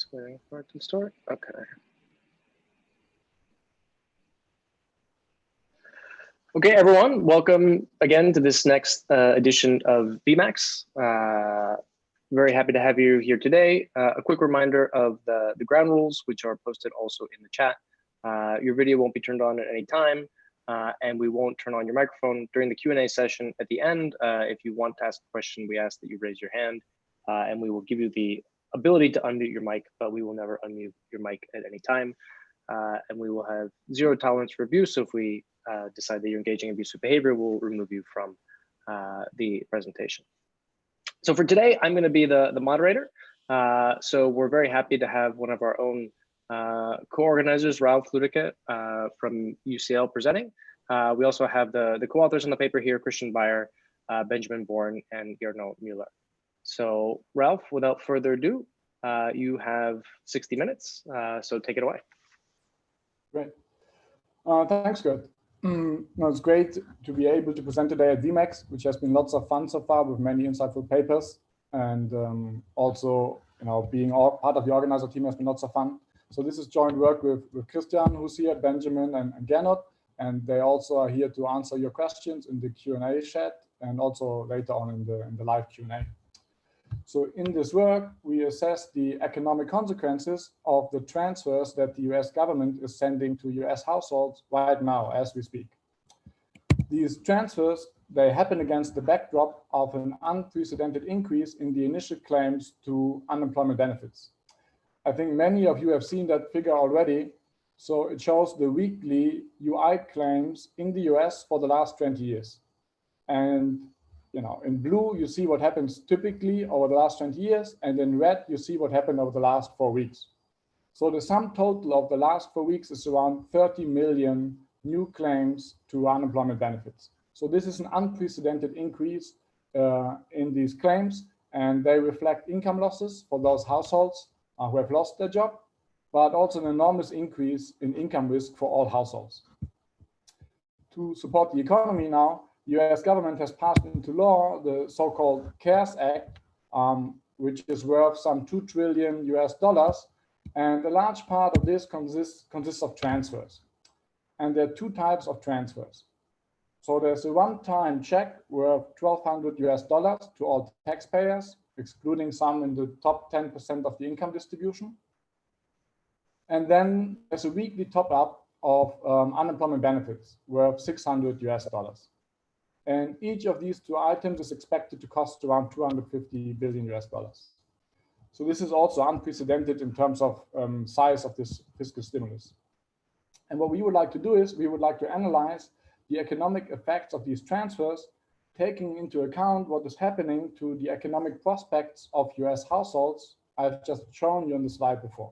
Just waiting for it to start. Okay. Okay, everyone, welcome again to this next edition of VMACS. Very happy to have you here today. A quick reminder of the ground rules, which are posted also in the chat. Your video won't be turned on at any time, and we won't turn on your microphone during the Q&A session at the end. If you want to ask a question, we ask that you raise your hand, and we will give you the ability to unmute your mic, but we will never unmute your mic at any time. And we will have zero tolerance for abuse. So if we decide that you're engaging in abusive behavior, we'll remove you from the presentation. So for today, I'm going to be the moderator. So we're very happy to have one of our own co-organizers, Ralph Ludeke from UCL presenting. We also have the co-authors on the paper here, Christian Bayer, Benjamin Bourne, and Gernot Müller. So Ralph, without further ado, you have 60 minutes, so take it away. Great. Thanks, Kurt. No, it's great to be able to present today at VMACS, which has been lots of fun so far with many insightful papers. And also, being part of the organizer team has been lots of fun. So this is joint work with Christian, who's here, Benjamin, and Gernot. And they also are here to answer your questions in the Q&A chat and also later on in the live Q&A. So in this work, we assess the economic consequences of the transfers that the US government is sending to US households right now as we speak. These transfers, they happen against the backdrop of an unprecedented increase in the initial claims to unemployment benefits. I think many of you have seen that figure already. So it shows the weekly UI claims in the US for the last 20 years. And in blue, you see what happens typically over the last 20 years, and in red, you see what happened over the last 4 weeks. So the sum total of the last 4 weeks is around 30 million new claims to unemployment benefits. So this is an unprecedented increase in these claims, and they reflect income losses for those households who have lost their job, but also an enormous increase in income risk for all households. To support the economy now, the US government has passed into law the so-called CARES Act, which is worth some $2 trillion US, and a large part of this consists of transfers. And there are two types of transfers. So there's a one-time check worth $1,200 US to all taxpayers, excluding some in the top 10% of the income distribution. And then there's a weekly top-up of unemployment benefits worth $600 US. And each of these two items is expected to cost around $250 billion US. So this is also unprecedented in terms of size of this fiscal stimulus. And what we would like to do is we would like to analyze the economic effects of these transfers, taking into account what is happening to the economic prospects of US households I've just shown you on the slide before.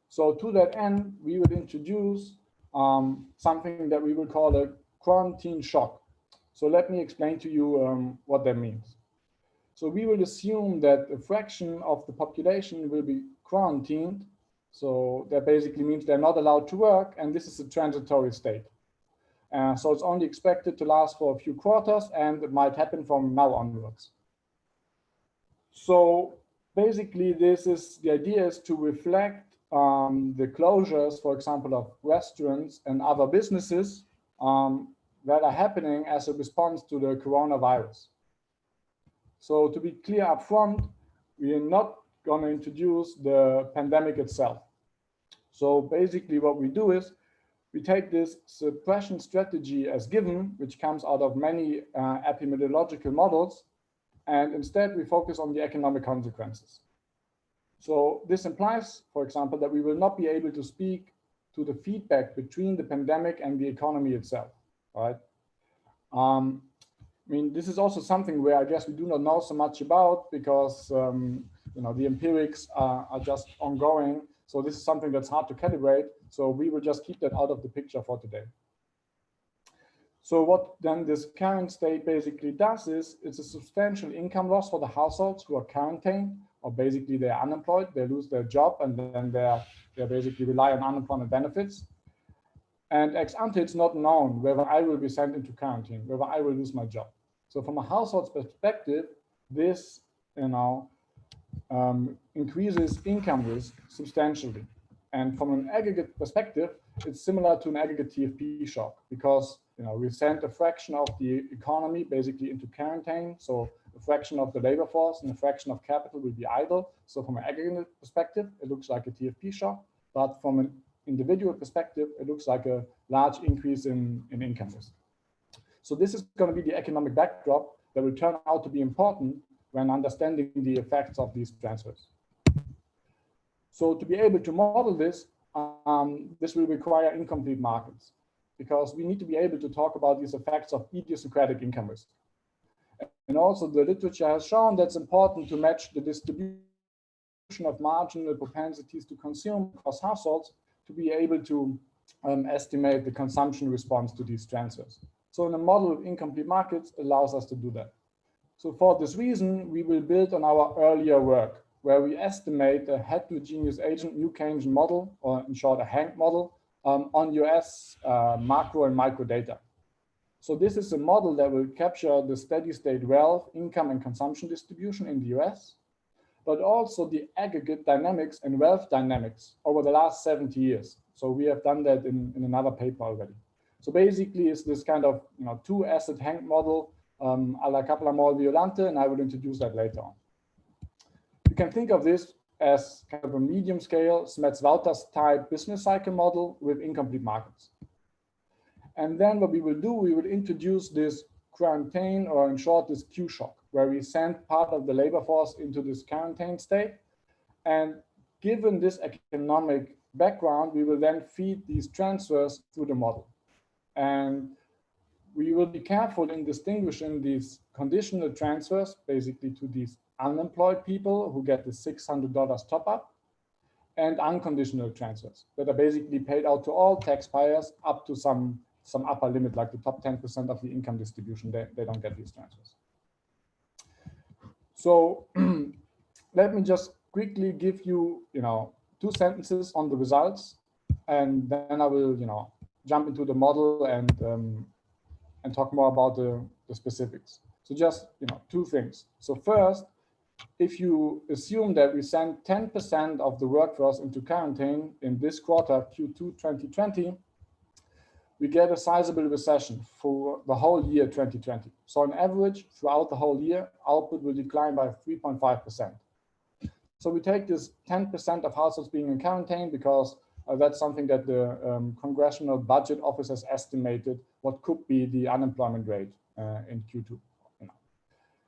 So to that end, we would introduce something that we will call a quarantine shock. So let me explain to you what that means. So we will assume that a fraction of the population will be quarantined. So that basically means they're not allowed to work, and this is a transitory state. So it's only expected to last for a few quarters, and it might happen from now onwards. So basically, the idea is to reflect the closures, for example, of restaurants and other businesses that are happening as a response to the coronavirus. So to be clear up front, we are not going to introduce the pandemic itself. So basically what we do is we take this suppression strategy as given, which comes out of many epidemiological models, and instead we focus on the economic consequences. So this implies, for example, that we will not be able to speak to the feedback between the pandemic and the economy itself. Right. I mean, this is also something where I guess we do not know so much about because the empirics are just ongoing. So this is something that's hard to calibrate. So we will just keep that out of the picture for today. So what then this current state basically does is it's a substantial income loss for the households who are quarantined, or basically they're unemployed, they lose their job, and then they basically rely on unemployment benefits. And ex ante, it's not known whether I will be sent into quarantine, whether I will lose my job. So from a household's perspective, this, increases income risk substantially. And from an aggregate perspective, it's similar to an aggregate TFP shock because we send a fraction of the economy basically into quarantine. So a fraction of the labor force and a fraction of capital will be idle. So from an aggregate perspective, it looks like a TFP shock. But from an individual perspective, it looks like a large increase in income risk. So this is going to be the economic backdrop that will turn out to be important when understanding the effects of these transfers. So to be able to model this, this will require incomplete markets because we need to be able to talk about these effects of idiosyncratic income risk. And also the literature has shown that's important to match the distribution of marginal propensities to consume across households to be able to estimate the consumption response to these transfers. So in a model of incomplete markets allows us to do that. So for this reason, we will build on our earlier work where we estimate a heterogeneous agent new Keynesian model, or in short, a HANK model, on US macro and micro data. So this is a model that will capture the steady state wealth, income, and consumption distribution in the US, but also the aggregate dynamics and wealth dynamics over the last 70 years. So we have done that in another paper already. So basically it's this kind of two-asset HANK model a la Kaplan-Mall Violante, and I will introduce that later on. You can think of this as kind of a medium scale Smets-Wouters type business cycle model with incomplete markets. And then what we will do, we will introduce this quarantine, or in short, this Q shock, where we send part of the labor force into this quarantine state. And given this economic background, we will then feed these transfers through the model. And we will be careful in distinguishing these conditional transfers, basically to these unemployed people who get the $600 top up, and unconditional transfers that are basically paid out to all taxpayers up to some upper limit, like the top 10% of the income distribution, they don't get these transfers. So let me just quickly give you, 2 sentences on the results, and then I will, jump into the model and talk more about the specifics. So just, 2 things. So first, if you assume that we send 10% of the workforce into quarantine in this quarter, Q2 2020, we get a sizable recession for the whole year 2020. So on average, throughout the whole year, output will decline by 3.5%. So we take this 10% of households being in quarantine because that's something that the Congressional Budget Office has estimated what could be the unemployment rate in Q2.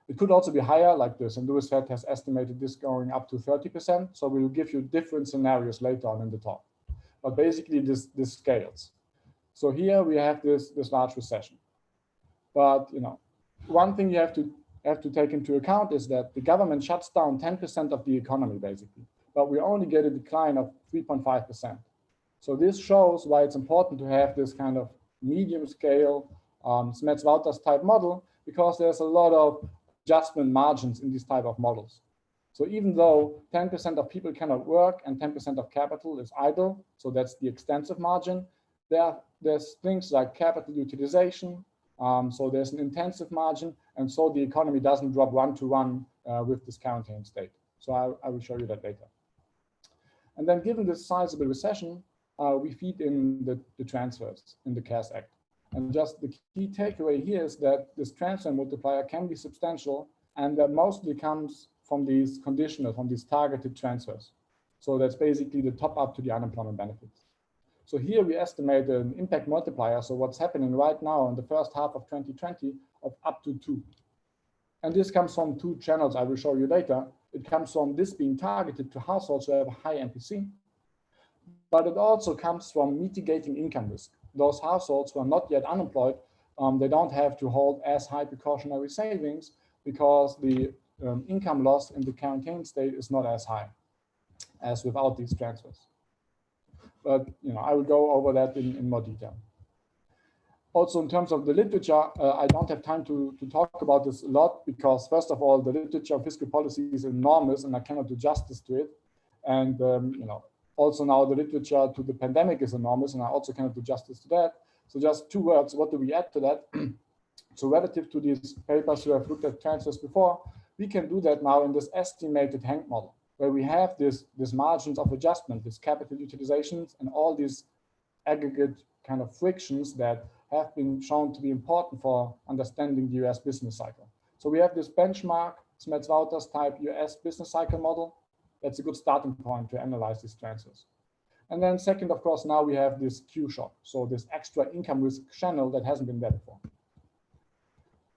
It could also be higher, like the St. Louis Fed has estimated this going up to 30%. So we will give you different scenarios later on in the talk. But basically, this scales. So here we have this large recession. But one thing you have to take into account is that the government shuts down 10% of the economy, basically. But we only get a decline of 3.5%. So this shows why it's important to have this kind of medium scale Smets-Wouters type model, because there's a lot of adjustment margins in these type of models. So even though 10% of people cannot work and 10% of capital is idle, so that's the extensive margin, there's things like capital utilization, so there's an intensive margin, and so the economy doesn't drop one-to-one with this quarantine state. So I will show you that later. And then given this sizable recession, we feed in the transfers in the CARES Act. And just the key takeaway here is that this transfer multiplier can be substantial, and that mostly comes from these conditional, from these targeted transfers. So that's basically the top up to the unemployment benefits. So here we estimate an impact multiplier, so what's happening right now in the first half of 2020, of up to 2. And this comes from 2 channels I will show you later. It comes from this being targeted to households who have a high MPC, but it also comes from mitigating income risk. Those households who are not yet unemployed, they don't have to hold as high precautionary savings because the income loss in the quarantine state is not as high as without these transfers. But I will go over that in more detail. Also, in terms of the literature, I don't have time to talk about this a lot because, first of all, the literature on fiscal policy is enormous and I cannot do justice to it. And also now the literature to the pandemic is enormous and I also cannot do justice to that. So just 2 words, what do we add to that? So relative to these papers who have looked at transfers before, We can do that now in this estimated Hank model, where we have this margins of adjustment, this capital utilizations, and all these aggregate kind of frictions that have been shown to be important for understanding the US business cycle. So we have this benchmark Smets-Wouters type US business cycle model. That's a good starting point to analyze these transfers. And then second, of course, now we have this Q shock, so this extra income risk channel that hasn't been there before.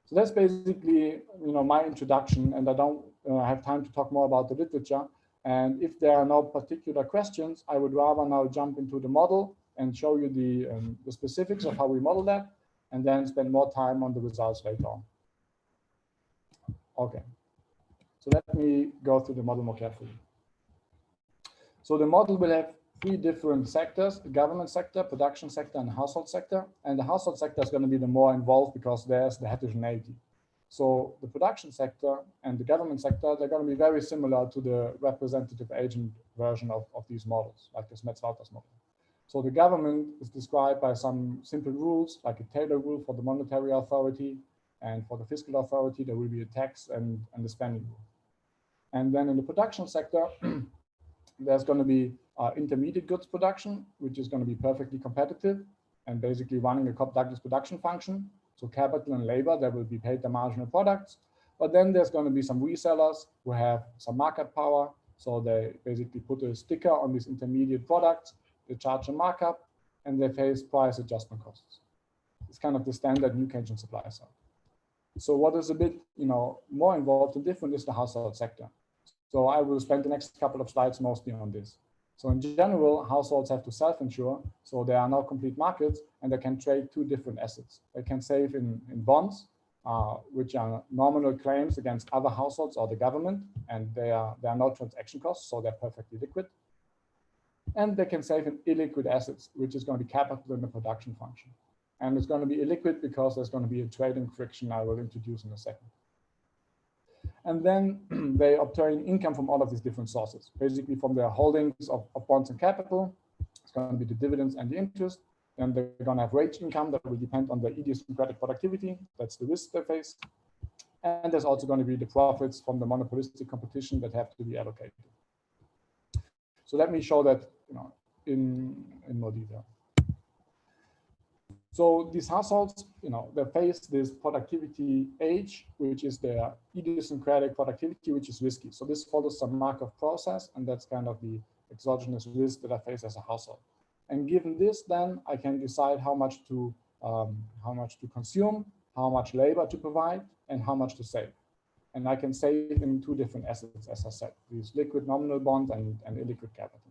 So that's basically, my introduction, and I don't have time to talk more about the literature. And if there are no particular questions, I would rather now jump into the model and show you the specifics of how we model that, and then spend more time on the results later on. Okay, so let me go through the model more carefully. So the model will have three different sectors: the government sector, production sector, and the household sector. And the household sector is going to be the more involved because there's the heterogeneity. So the production sector and the government sector, they're going to be very similar to the representative agent version of these models, like the Smets-Wouters model. So the government is described by some simple rules, like a Taylor rule for the monetary authority, and for the fiscal authority, there will be a tax and the spending rule. And then in the production sector, there's going to be intermediate goods production, which is going to be perfectly competitive and basically running a Cobb-Douglas production function. So capital and labor, that will be paid the marginal products. But then there's going to be some resellers who have some markup power. So they basically put a sticker on these intermediate products, they charge a markup, and they face price adjustment costs. It's kind of the standard new Keynesian supply side. So what is a bit more involved and different is the household sector. So I will spend the next couple of slides mostly on this. So in general, households have to self-insure. So there are now complete markets, and they can trade two different assets. They can save in bonds, which are nominal claims against other households or the government, and there are no transaction costs, so they're perfectly liquid. And they can save in illiquid assets, which is going to be capital in the production function. And it's going to be illiquid because there's going to be a trading friction I will introduce in a second. And then they obtain income from all of these different sources, basically from their holdings of bonds and capital. It's going to be the dividends and the interest. And they're going to have wage income that will depend on their idiosyncratic productivity. That's the risk they face. And there's also going to be the profits from the monopolistic competition that have to be allocated. So let me show that in more detail. So these households, they face this productivity age, which is their idiosyncratic productivity, which is risky. So this follows some Markov process, and that's kind of the exogenous risk that I face as a household. And given this, then I can decide how much to consume, how much labor to provide, and how much to save. And I can save in two different assets, as I said, these liquid nominal bonds and illiquid capital.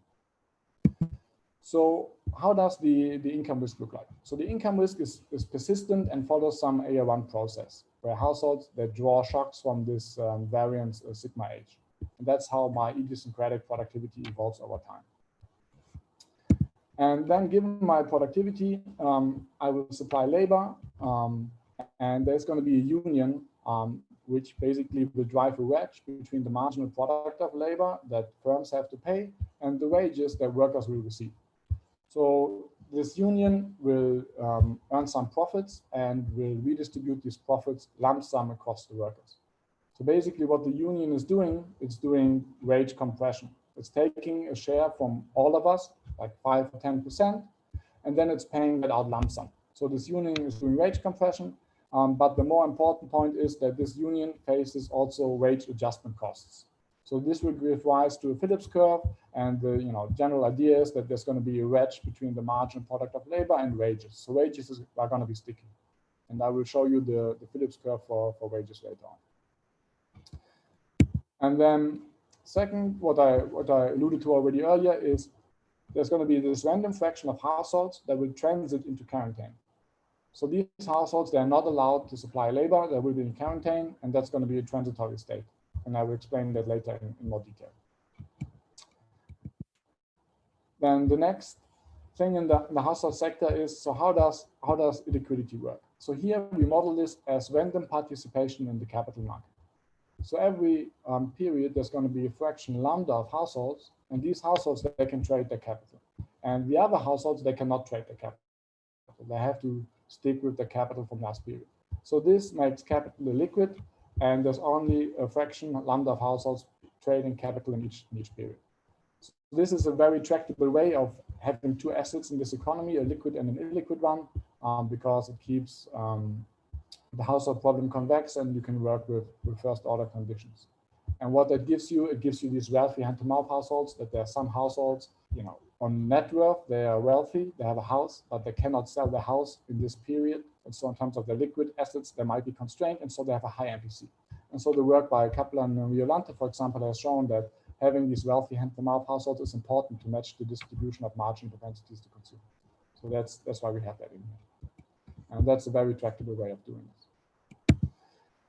So how does the income risk look like? So the income risk is persistent and follows some AR1 process, where households, they draw shocks from this variance sigma h. And that's how my idiosyncratic productivity evolves over time. And then given my productivity, I will supply labor, and there's going to be a union, which basically will drive a wedge between the marginal product of labor that firms have to pay and the wages that workers will receive. So this union will earn some profits and will redistribute these profits lump sum across the workers. So basically what the union is doing, it's doing wage compression. It's taking a share from all of us, like 5 or 10%, and then it's paying that out lump sum. So this union is doing wage compression, but the more important point is that this union faces also wage adjustment costs. So this will give rise to a Phillips curve, and the general idea is that there's going to be a wedge between the marginal product of labor and wages. So wages are going to be sticky, and I will show you the Phillips curve for wages later on. And then second, what I alluded to already earlier is there's going to be this random fraction of households that will transit into quarantine. So these households, they're not allowed to supply labor, they will be in quarantine, and that's going to be a transitory state. And I will explain that later in more detail. Then the next thing in the household sector is, so how does illiquidity work? So here we model this as random participation in the capital market. So every period, there's going to be a fraction lambda of households, and these households, they can trade their capital. And the other households, they cannot trade their capital. They have to stick with the capital from last period. So this makes capital illiquid, and there's only a fraction lambda of households trading capital in each period. So this is a very tractable way of having two assets in this economy, a liquid and an illiquid one, because it keeps the household problem convex, and you can work with first order conditions. And what that gives you, it gives you these wealthy hand-to-mouth households, that there are some households, on net worth, they are wealthy, they have a house, but they cannot sell the house in this period. And so in terms of their liquid assets, they might be constrained, and so they have a high MPC. And so the work by Kaplan and Violante, for example, has shown that having these wealthy hand-to-mouth households is important to match the distribution of margin propensities to consume. So that's why we have that in here. And that's a very tractable way of doing this.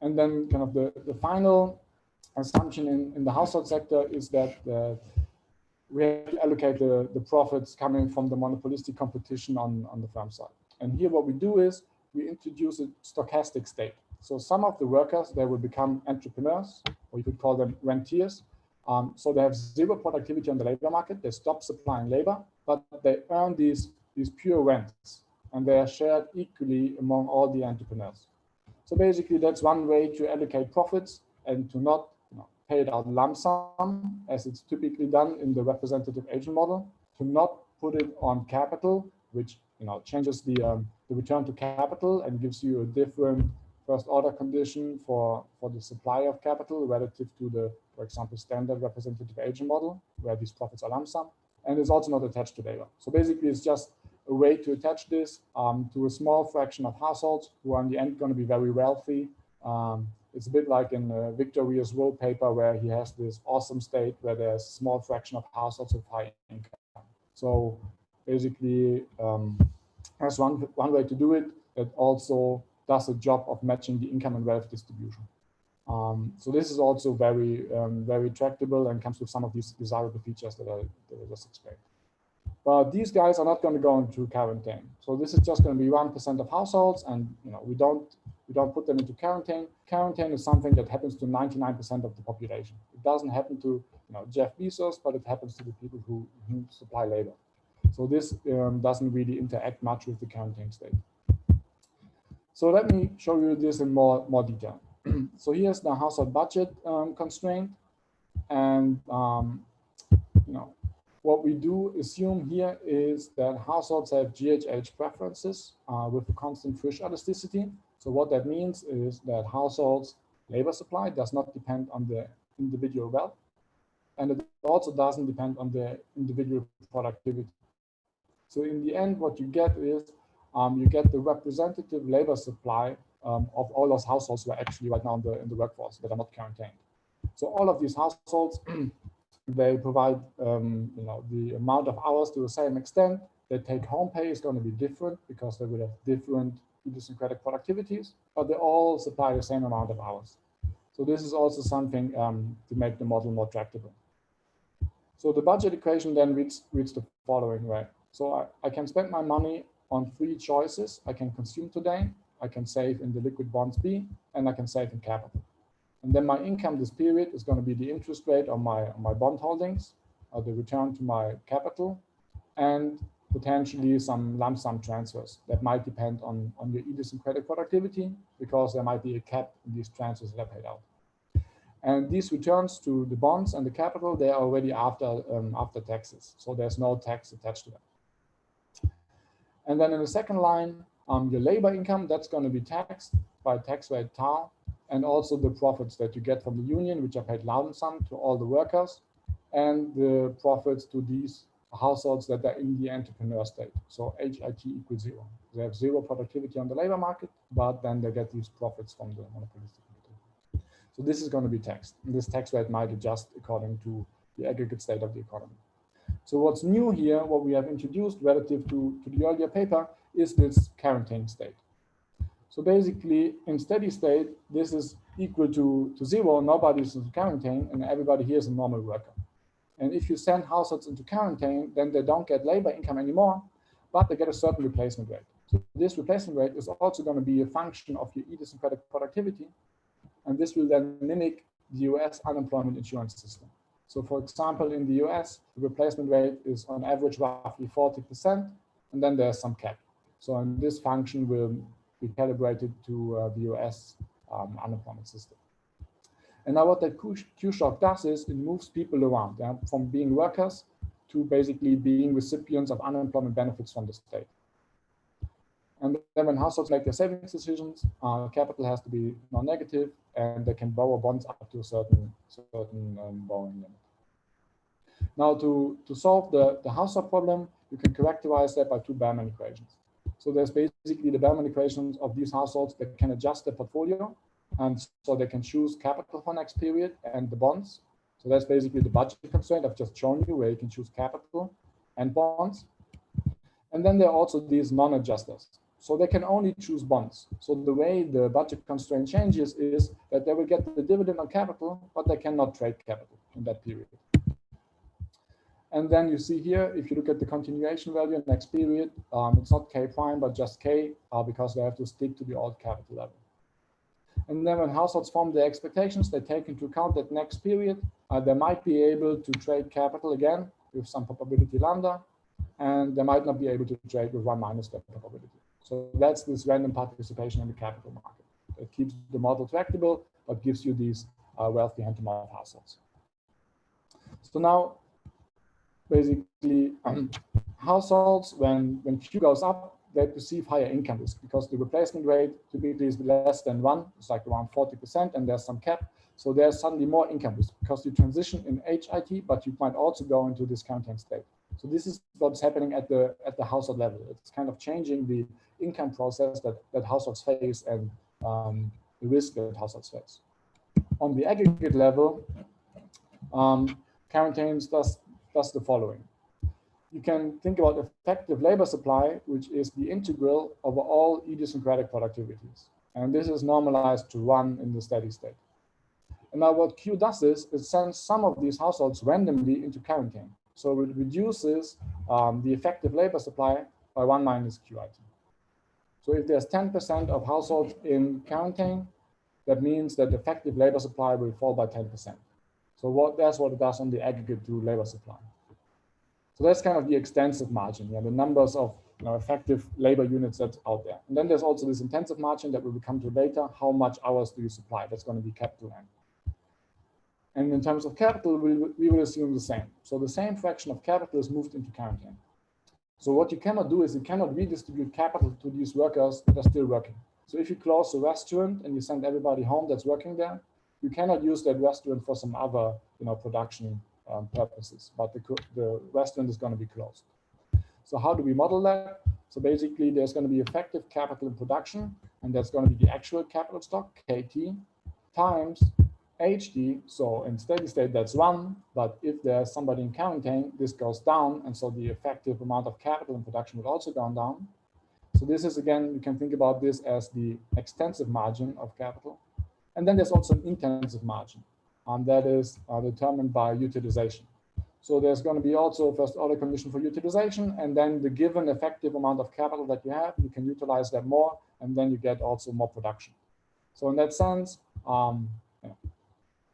And then kind of the final assumption in the household sector is that we have to allocate the profits coming from the monopolistic competition on the firm side. And here what we do is we introduce a stochastic state. So some of the workers, they will become entrepreneurs, or you could call them rentiers. So they have zero productivity on the labor market. They stop supplying labor, but they earn these pure rents, and they are shared equally among all the entrepreneurs. So basically, that's one way to allocate profits and to not pay it out lump sum, as it's typically done in the representative agent model, to not put it on capital, which changes the return to capital and gives you a different first order condition for the supply of capital relative to the, for example, standard representative agent model, where these profits are lump sum, and it's also not attached to labor. So basically, it's just a way to attach this to a small fraction of households who are in the end going to be very wealthy. It's a bit like in Victor Rios' wallpaper, where he has this awesome state where there's a small fraction of households with high income. So basically, that's one way to do it. That also does a job of matching the income and wealth distribution. So this is also very, very tractable and comes with some of these desirable features that I just explained. But these guys are not going to go into quarantine. So this is just going to be 1% of households, and we don't put them into quarantine. Quarantine is something that happens to 99% of the population. It doesn't happen to Jeff Bezos, but it happens to the people who supply labor. So this doesn't really interact much with the quarantine state. So let me show you this in more detail. So here's the household budget constraint, and what we do assume here is that households have GHH preferences with a constant Frisch elasticity. So what that means is that households' labor supply does not depend on the individual wealth, and it also doesn't depend on the individual productivity. So in the end, what you get is you get the representative labor supply of all those households who are actually right now in the workforce that are not quarantined. So all of these households, they provide the amount of hours to the same extent. Their take-home pay is going to be different because they will have different idiosyncratic productivities, but they all supply the same amount of hours. So this is also something to make the model more tractable. So the budget equation then reads the following way. So I can spend my money on three choices. I can consume today, I can save in the liquid bonds B, and I can save in capital. And then my income this period is going to be the interest rate on my bond holdings, or the return to my capital, and potentially some lump sum transfers that might depend on your idiosyncratic productivity, because there might be a cap in these transfers that are paid out. And these returns to the bonds and the capital, they are already after taxes. So there's no tax attached to them. And then in the second line, your labor income, that's going to be taxed by tax rate tau, and also the profits that you get from the union, which are paid lump sum to all the workers, and the profits to these households that are in the entrepreneur state. So HIT equals 0. They have zero productivity on the labor market, but then they get these profits from the monopolistic competition. So this is going to be taxed. And this tax rate might adjust according to the aggregate state of the economy. So what's new here, what we have introduced relative to the earlier paper, is this quarantine state. So basically, in steady state, this is equal to 0. Nobody's in quarantine, and everybody here is a normal worker. And if you send households into quarantine, then they don't get labor income anymore, but they get a certain replacement rate. So this replacement rate is also going to be a function of your idiosyncratic productivity, and this will then mimic the US unemployment insurance system. So for example, in the US, the replacement rate is on average roughly 40%, and then there's some cap. So and this function will be calibrated to the US unemployment system. And now what that Q shock does is it moves people around, yeah, from being workers to basically being recipients of unemployment benefits from the state. And then when households make their savings decisions, capital has to be non-negative, and they can borrow bonds up to a certain borrowing limit. Now, to solve the household problem, you can characterize that by two Bellman equations. So there's basically the Bellman equations of these households that can adjust their portfolio, and so they can choose capital for next period and the bonds. So that's basically the budget constraint I've just shown you, where you can choose capital and bonds. And then there are also these non-adjusters. So they can only choose bonds. So the way the budget constraint changes is that they will get the dividend on capital, but they cannot trade capital in that period. And then you see here, if you look at the continuation value next period, it's not K prime, but just K, because they have to stick to the old capital level. And then when households form their expectations, they take into account that next period, they might be able to trade capital again with some probability lambda, and they might not be able to trade with 1 minus that probability. So that's this random participation in the capital market. It keeps the model tractable, but gives you these wealthy hand-to-mouth households. So now, basically, households, when Q goes up, they perceive higher income risk because the replacement rate typically is less than 1. It's like around 40%, and there's some cap. So there's suddenly more income risk because you transition in HIT, but you might also go into discounting state. So this is what's happening at the household level. It's kind of changing the income process that households face and the risk that households face. On the aggregate level, quarantines does the following. You can think about effective labor supply, which is the integral over all idiosyncratic productivities. And this is normalized to 1 in the steady state. And now what Q does is it sends some of these households randomly into quarantine. So it reduces the effective labor supply by 1 minus QIT. So if there's 10% of households in quarantine, that means that effective labor supply will fall by 10%. So that's what it does on the aggregate to labor supply. So that's kind of the extensive margin, the numbers of effective labor units that's out there. And then there's also this intensive margin that we will come to later. How much hours do you supply? That's going to be capital N. And in terms of capital, we will assume the same. So the same fraction of capital is moved into quarantine. So what you cannot do is you cannot redistribute capital to these workers that are still working. So if you close a restaurant and you send everybody home that's working there, you cannot use that restaurant for some other production purposes, but the restaurant is going to be closed. So how do we model that? So basically, there's going to be effective capital in production, and that's going to be the actual capital stock, KT, times HD. So in steady state, that's 1. But if there's somebody in quarantine, this goes down, and so the effective amount of capital in production will also go down. So this is, again, you can think about this as the extensive margin of capital. And then there's also an intensive margin. That is determined by utilization. So there's going to be also first order condition for utilization, and then the given effective amount of capital that you have, you can utilize that more, and then you get also more production. So in that sense,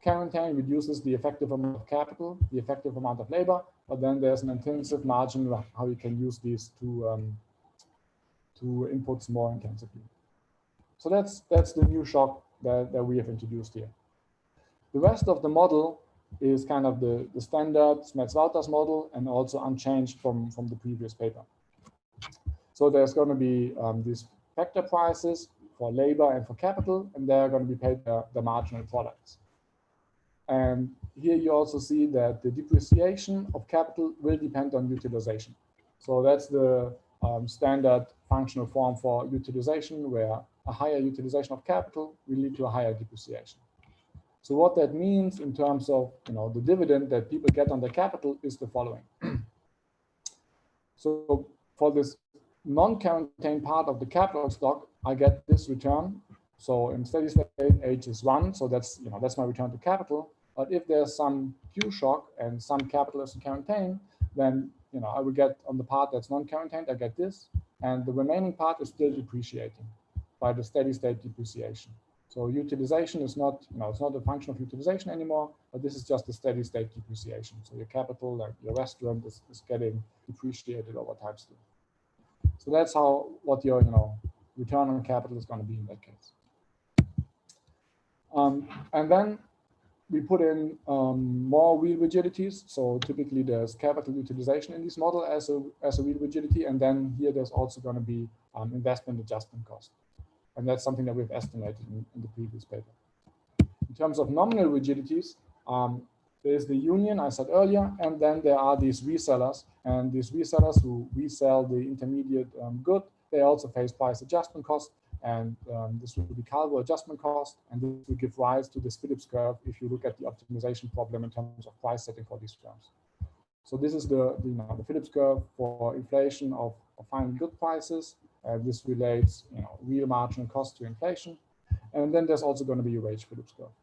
quarantine reduces the effective amount of capital, the effective amount of labor, but then there's an intensive margin how you can use these two inputs more intensively. So that's the new shock that we have introduced here. The rest of the model is kind of the standard Smets-Wouters model and also unchanged from the previous paper. So there's going to be these factor prices for labor and for capital, and they're going to be paid the marginal products. And here you also see that the depreciation of capital will depend on utilization. So that's the standard functional form for utilization, where a higher utilization of capital will lead to a higher depreciation. So what that means in terms of the dividend that people get on their capital is the following. So for this non-quarantine part of the capital stock, I get this return. So in steady state, H is 1. So that's that's my return to capital. But if there's some Q shock and some capital is in quarantine, then I will get on the part that's non-quarantined, I get this, and the remaining part is still depreciating by the steady state depreciation. So utilization is not, it's not a function of utilization anymore, but this is just a steady state depreciation. So your capital, like your restaurant, is getting depreciated over time still. So that's what your return on capital is going to be in that case. And then we put in more real rigidities. So typically there's capital utilization in this model as a real rigidity. And then here there's also going to be investment adjustment cost. And that's something that we've estimated in the previous paper. In terms of nominal rigidities, there is the union I said earlier, and then there are these resellers. And these resellers who resell the intermediate good, they also face price adjustment cost. And this will be Calibration adjustment cost, and this will give rise to this Phillips curve if you look at the optimization problem in terms of price setting for these firms. So this is the Phillips curve for inflation of final good prices. This relates real marginal cost to inflation. And then there's also going to be a wage Phillips curve.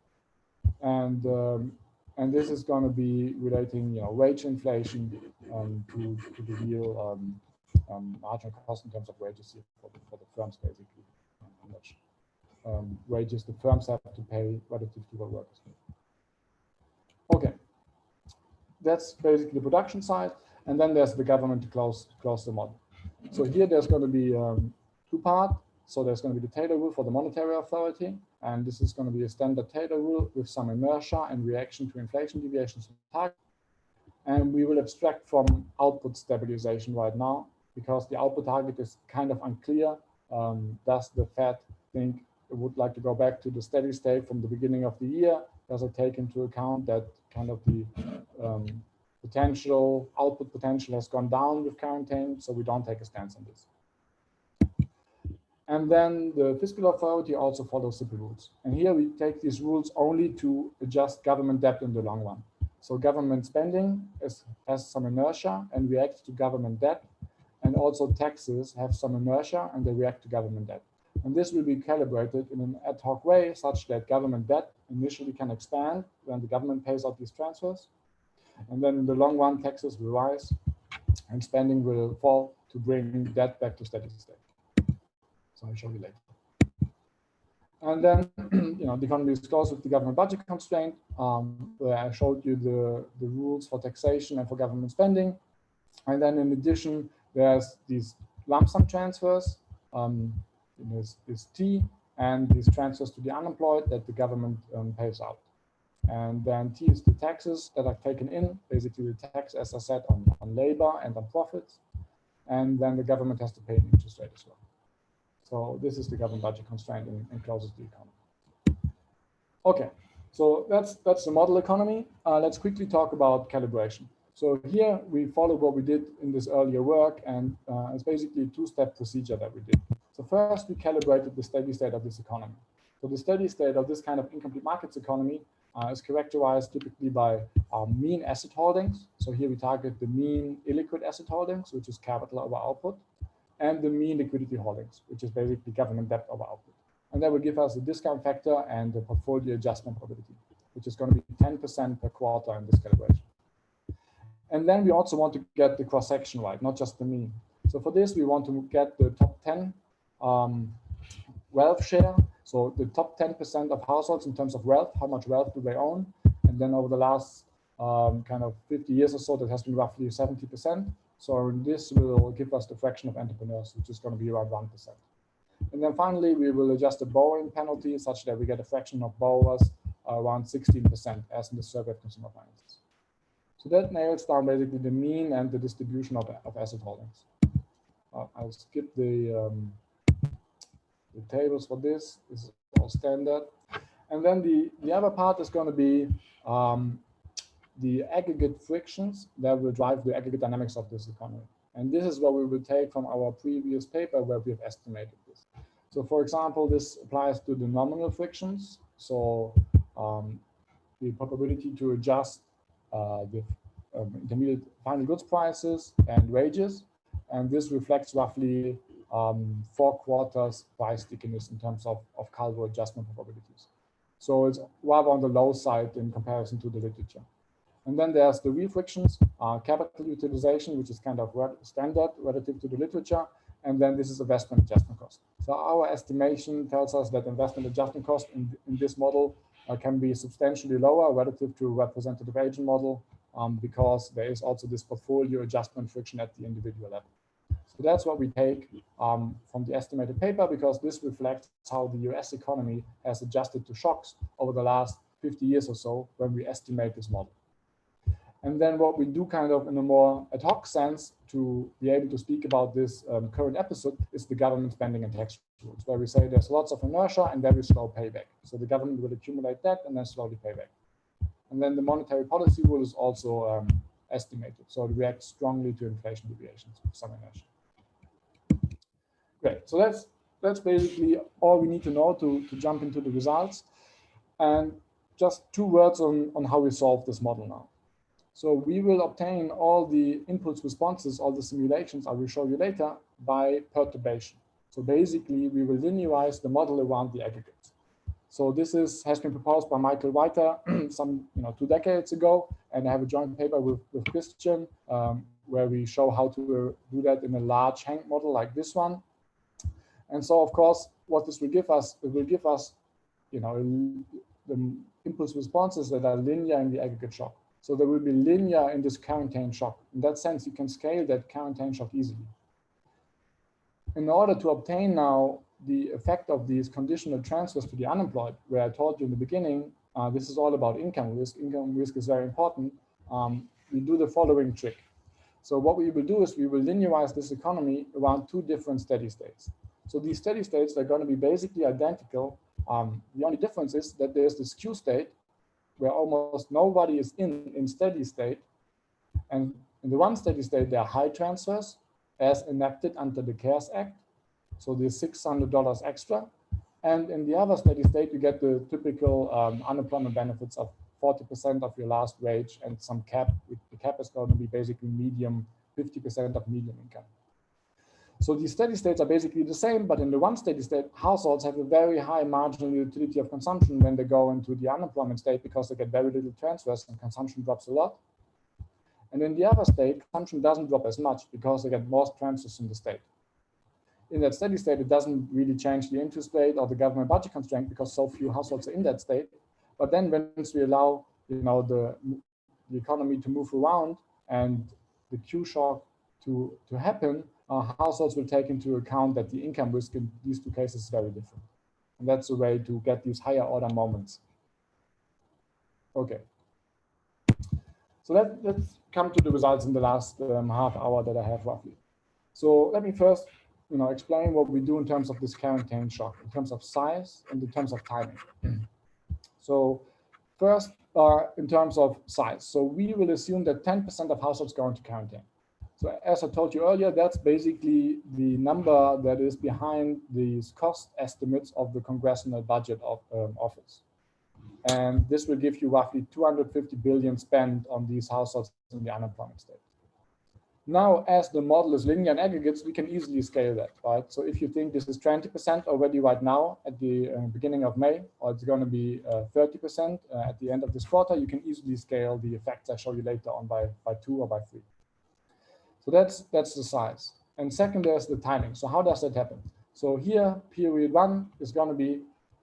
And this is going to be relating wage inflation to the real marginal cost in terms of wages here for the firms, basically. How much wages the firms have to pay relative to the workers. Okay, that's basically the production side, and then there's the government to close the model. So here there's going to be two parts. So there's going to be the Taylor rule for the monetary authority, and this is going to be a standard Taylor rule with some inertia and reaction to inflation deviations from target. And we will abstract from output stabilization right now because the output target is kind of unclear. Does the Fed think it would like to go back to the steady state from the beginning of the year? Does it take into account that kind of the output potential has gone down with quarantine? So we don't take a stance on this. And then the fiscal authority also follows simple rules. And here we take these rules only to adjust government debt in the long run. So government spending has some inertia and reacts to government debt. And also taxes have some inertia and they react to government debt. And this will be calibrated in an ad hoc way such that government debt initially can expand when the government pays out these transfers. And then in the long run, taxes will rise and spending will fall to bring debt back to steady state. So I'll show you later. And then, the economy is closed with the government budget constraint, where I showed you the rules for taxation and for government spending. And then in addition, there's these lump sum transfers, this T, and these transfers to the unemployed that the government pays out. And then T is the taxes that are taken in, basically the tax, as I said, on labor and on profits. And then the government has to pay an interest rate as well. So this is the government budget constraint and closes the economy. Okay, so that's the model economy. Let's quickly talk about calibration. So here we follow what we did in this earlier work, and it's basically a two-step procedure that we did. So first, we calibrated the steady state of this economy. So the steady state of this kind of incomplete markets economy is characterized typically by mean asset holdings. So here we target the mean illiquid asset holdings, which is capital over output, and the mean liquidity holdings, which is basically government debt over output. And that will give us a discount factor and the portfolio adjustment probability, which is going to be 10% per quarter in this calibration. And then we also want to get the cross-section right, not just the mean. So for this, we want to get the top 10 wealth share. So the top 10% of households in terms of wealth, how much wealth do they own? And then over the last kind of 50 years or so, that has been roughly 70%. So this will give us the fraction of entrepreneurs, which is going to be around 1%. And then finally, we will adjust the borrowing penalty such that we get a fraction of borrowers around 16%, as in the survey of consumer finances. So that nails down basically the mean and the distribution of asset holdings. I'll skip the tables for this. This is all standard. And then the other part is going to be the aggregate frictions that will drive the aggregate dynamics of this economy. And this is what we will take from our previous paper where we have estimated this. So for example, this applies to the nominal frictions. So the probability to adjust the intermediate final goods prices and wages. And this reflects roughly 4 quarters price stickiness in terms of Calibration adjustment probabilities. So it's rather on the low side in comparison to the literature. And then there's the real frictions, capital utilization, which is kind of standard relative to the literature. And then this is investment adjustment cost. So our estimation tells us that investment adjustment cost in this model can be substantially lower relative to a representative agent model because there is also this portfolio adjustment friction at the individual level. So that's what we take from the estimated paper, because this reflects how the US economy has adjusted to shocks over the last 50 years or so when we estimate this model. And then what we do kind of in a more ad hoc sense to be able to speak about this current episode is the government spending and tax rules, where we say there's lots of inertia and very slow payback. So the government will accumulate debt and then slowly pay back. And then the monetary policy rule is also estimated. So it reacts strongly to inflation deviations with some inertia. Great. So that's basically all we need to know to jump into the results. And just 2 words on how we solve this model now. So we will obtain all the impulse responses, all the simulations I will show you later by perturbation. So basically, we will linearize the model around the aggregates. So this has been proposed by Michael Whiter some 2 decades ago, and I have a joint paper with Christian where we show how to do that in a large Hank model like this one. And so, of course, what this will give us, it will give us, the impulse responses that are linear in the aggregate shock. So they will be linear in this quarantine shock. In that sense, you can scale that quarantine shock easily. In order to obtain now the effect of these conditional transfers to the unemployed, where I told you in the beginning, this is all about income risk. Income risk is very important. We do the following trick. So what we will do is we will linearize this economy around 2 different steady states. So these steady states are going to be basically identical. The only difference is that there's this Q state where almost nobody is in steady state. And in the one steady state, there are high transfers as enacted under the CARES Act. So there's $600 extra. And in the other steady state, you get the typical unemployment benefits of 40% of your last wage and some cap. The cap is going to be basically medium, 50% of median income. So these steady states are basically the same, but in the one steady state, households have a very high marginal utility of consumption when they go into the unemployment state because they get very little transfers and consumption drops a lot. And in the other state, consumption doesn't drop as much because they get more transfers in the state. In that steady state, it doesn't really change the interest rate or the government budget constraint because so few households are in that state. But then once we allow the economy to move around and the Q shock to happen, households will take into account that the income risk in these 2 cases is very different. And that's a way to get these higher order moments. Okay. So let's come to the results in the last half hour that I have roughly. So let me first explain what we do in terms of this quarantine shock, in terms of size and in terms of timing. So first, in terms of size. So we will assume that 10% of households go into quarantine. So as I told you earlier, that's basically the number that is behind these cost estimates of the congressional budget of office. And this will give you roughly 250 billion spent on these households in the unemployment state. Now, as the model is linear in aggregates, we can easily scale that, right? So if you think this is 20% already right now at the beginning of May, or it's going to be 30% at the end of this quarter, you can easily scale the effects I show you later on by 2 or by 3. So that's the size. And second, there's the timing. So how does that happen? So here, period 1 is going to be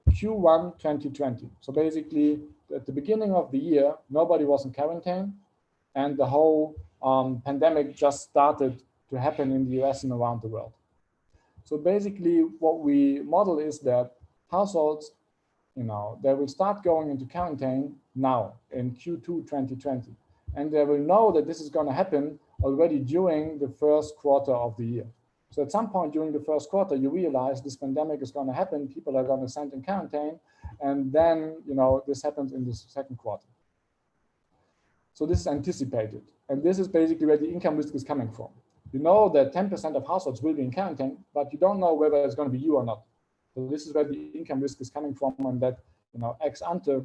Q1 2020. So basically, at the beginning of the year, nobody was in quarantine, and the whole pandemic just started to happen in the US and around the world. So basically, what we model is that households, they will start going into quarantine now in Q2 2020, and they will know that this is going to happen already during the first quarter of the year. So at some point during the first quarter, you realize this pandemic is going to happen, people are going to send in quarantine, and then, this happens in the second quarter. So this is anticipated. And this is basically where the income risk is coming from. You know that 10% of households will be in quarantine, but you don't know whether it's going to be you or not. So this is where the income risk is coming from, and that, ex ante,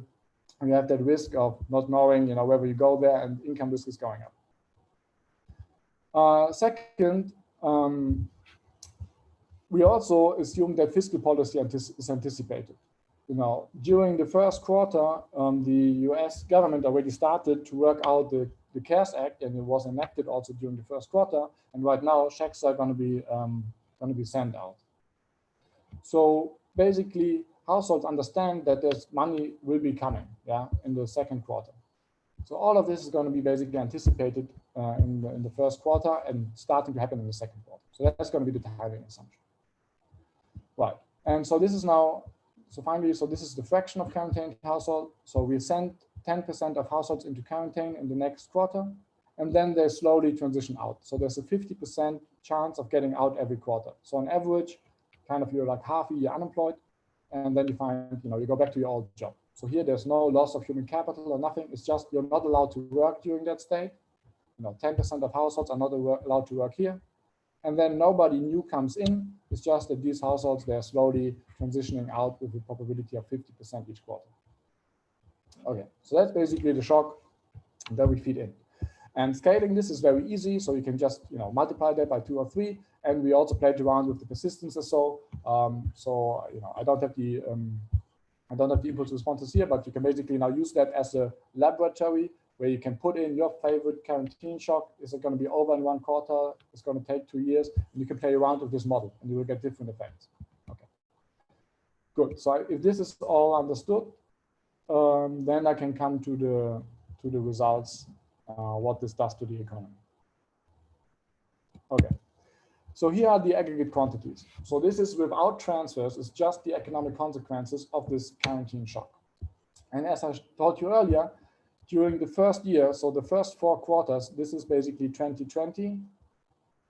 you have that risk of not knowing, whether you go there, and income risk is going up. Second, we also assume that fiscal policy is anticipated. During the first quarter, the US government already started to work out the CARES Act, and it was enacted also during the first quarter. And right now, checks are going to be sent out. So basically, households understand that there's money will be coming, in the second quarter. So all of this is going to be basically anticipated in the first quarter and starting to happen in the second quarter. So that's going to be the timing assumption. Right. And so this is now, So finally, so this is the fraction of quarantined household. So we send 10% of households into quarantine in the next quarter, and then they slowly transition out. So there's a 50% chance of getting out every quarter. So on average, kind of you're like half a year unemployed, and then you find, you go back to your old job. So here there's no loss of human capital or nothing. It's just you're not allowed to work during that state. 10% of households are not allowed to work here. And then nobody new comes in. It's just that these households, they're slowly transitioning out with a probability of 50% each quarter. Okay, so that's basically the shock that we feed in. And scaling this is very easy. So you can just multiply that by 2 or 3. And we also played around with the persistence or so. I don't have the impulse responses here, but you can basically now use that as a laboratory where you can put in your favorite quarantine shock. Is it going to be over in 1 quarter? It's going to take 2 years. And you can play around with this model and you will get different effects. Okay, good. So if this is all understood, then I can come to the results, what this does to the economy. Okay, so here are the aggregate quantities. So this is without transfers. It's just the economic consequences of this quarantine shock. And as I told you earlier, during the first year, so the first 4 quarters, this is basically 2020,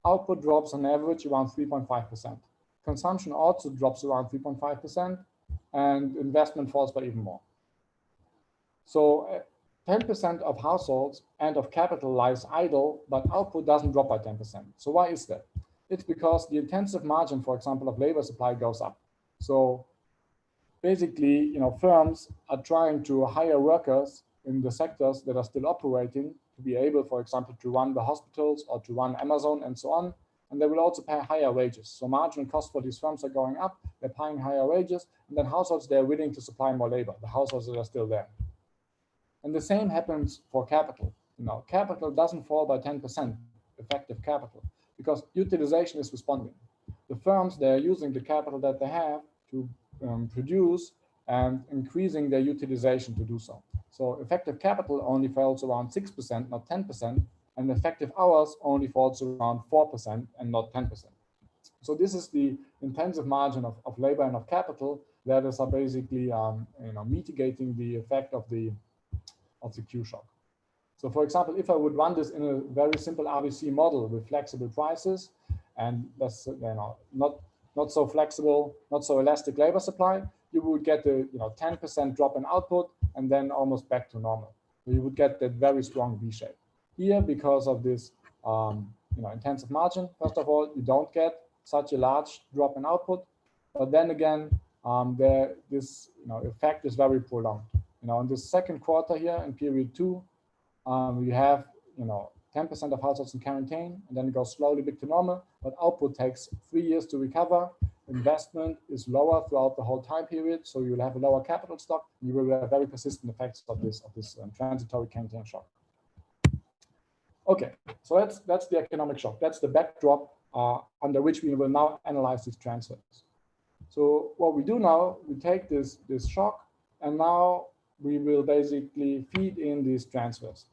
output drops on average around 3.5%. Consumption also drops around 3.5%, and investment falls by even more. So 10% of households and of capital lies idle, but output doesn't drop by 10%. So why is that? It's because the intensive margin, for example, of labor supply goes up. So basically, firms are trying to hire workers in the sectors that are still operating to be able, for example, to run the hospitals or to run Amazon and so on. And they will also pay higher wages. So marginal costs for these firms are going up. They're paying higher wages. And then households, they're willing to supply more labor, the households that are still there. And the same happens for capital. Capital doesn't fall by 10%, effective capital, because utilization is responding. The firms, they're using the capital that they have to produce and increasing their utilization to do so. So effective capital only falls around 6%, not 10%, and effective hours only falls around 4% and not 10%. So this is the intensive margin of labor and of capital that is basically mitigating the effect of the Q shock. So for example, if I would run this in a very simple RBC model with flexible prices, and that's not so flexible, not so elastic labor supply, you would get a 10% drop in output and then almost back to normal. So you would get that very strong V shape. Here, because of this intensive margin, first of all, you don't get such a large drop in output, but then again, this effect is very prolonged. In the second quarter here, in period 2, we have 10% of households in quarantine, and then it goes slowly back to normal. But output takes 3 years to recover. Investment is lower throughout the whole time period, so you will have a lower capital stock. You will have very persistent effects of this transitory quarantine shock. Okay, so that's the economic shock. That's the backdrop under which we will now analyze these transfers. So what we do now, we take this shock, and now we will basically feed in these transfers.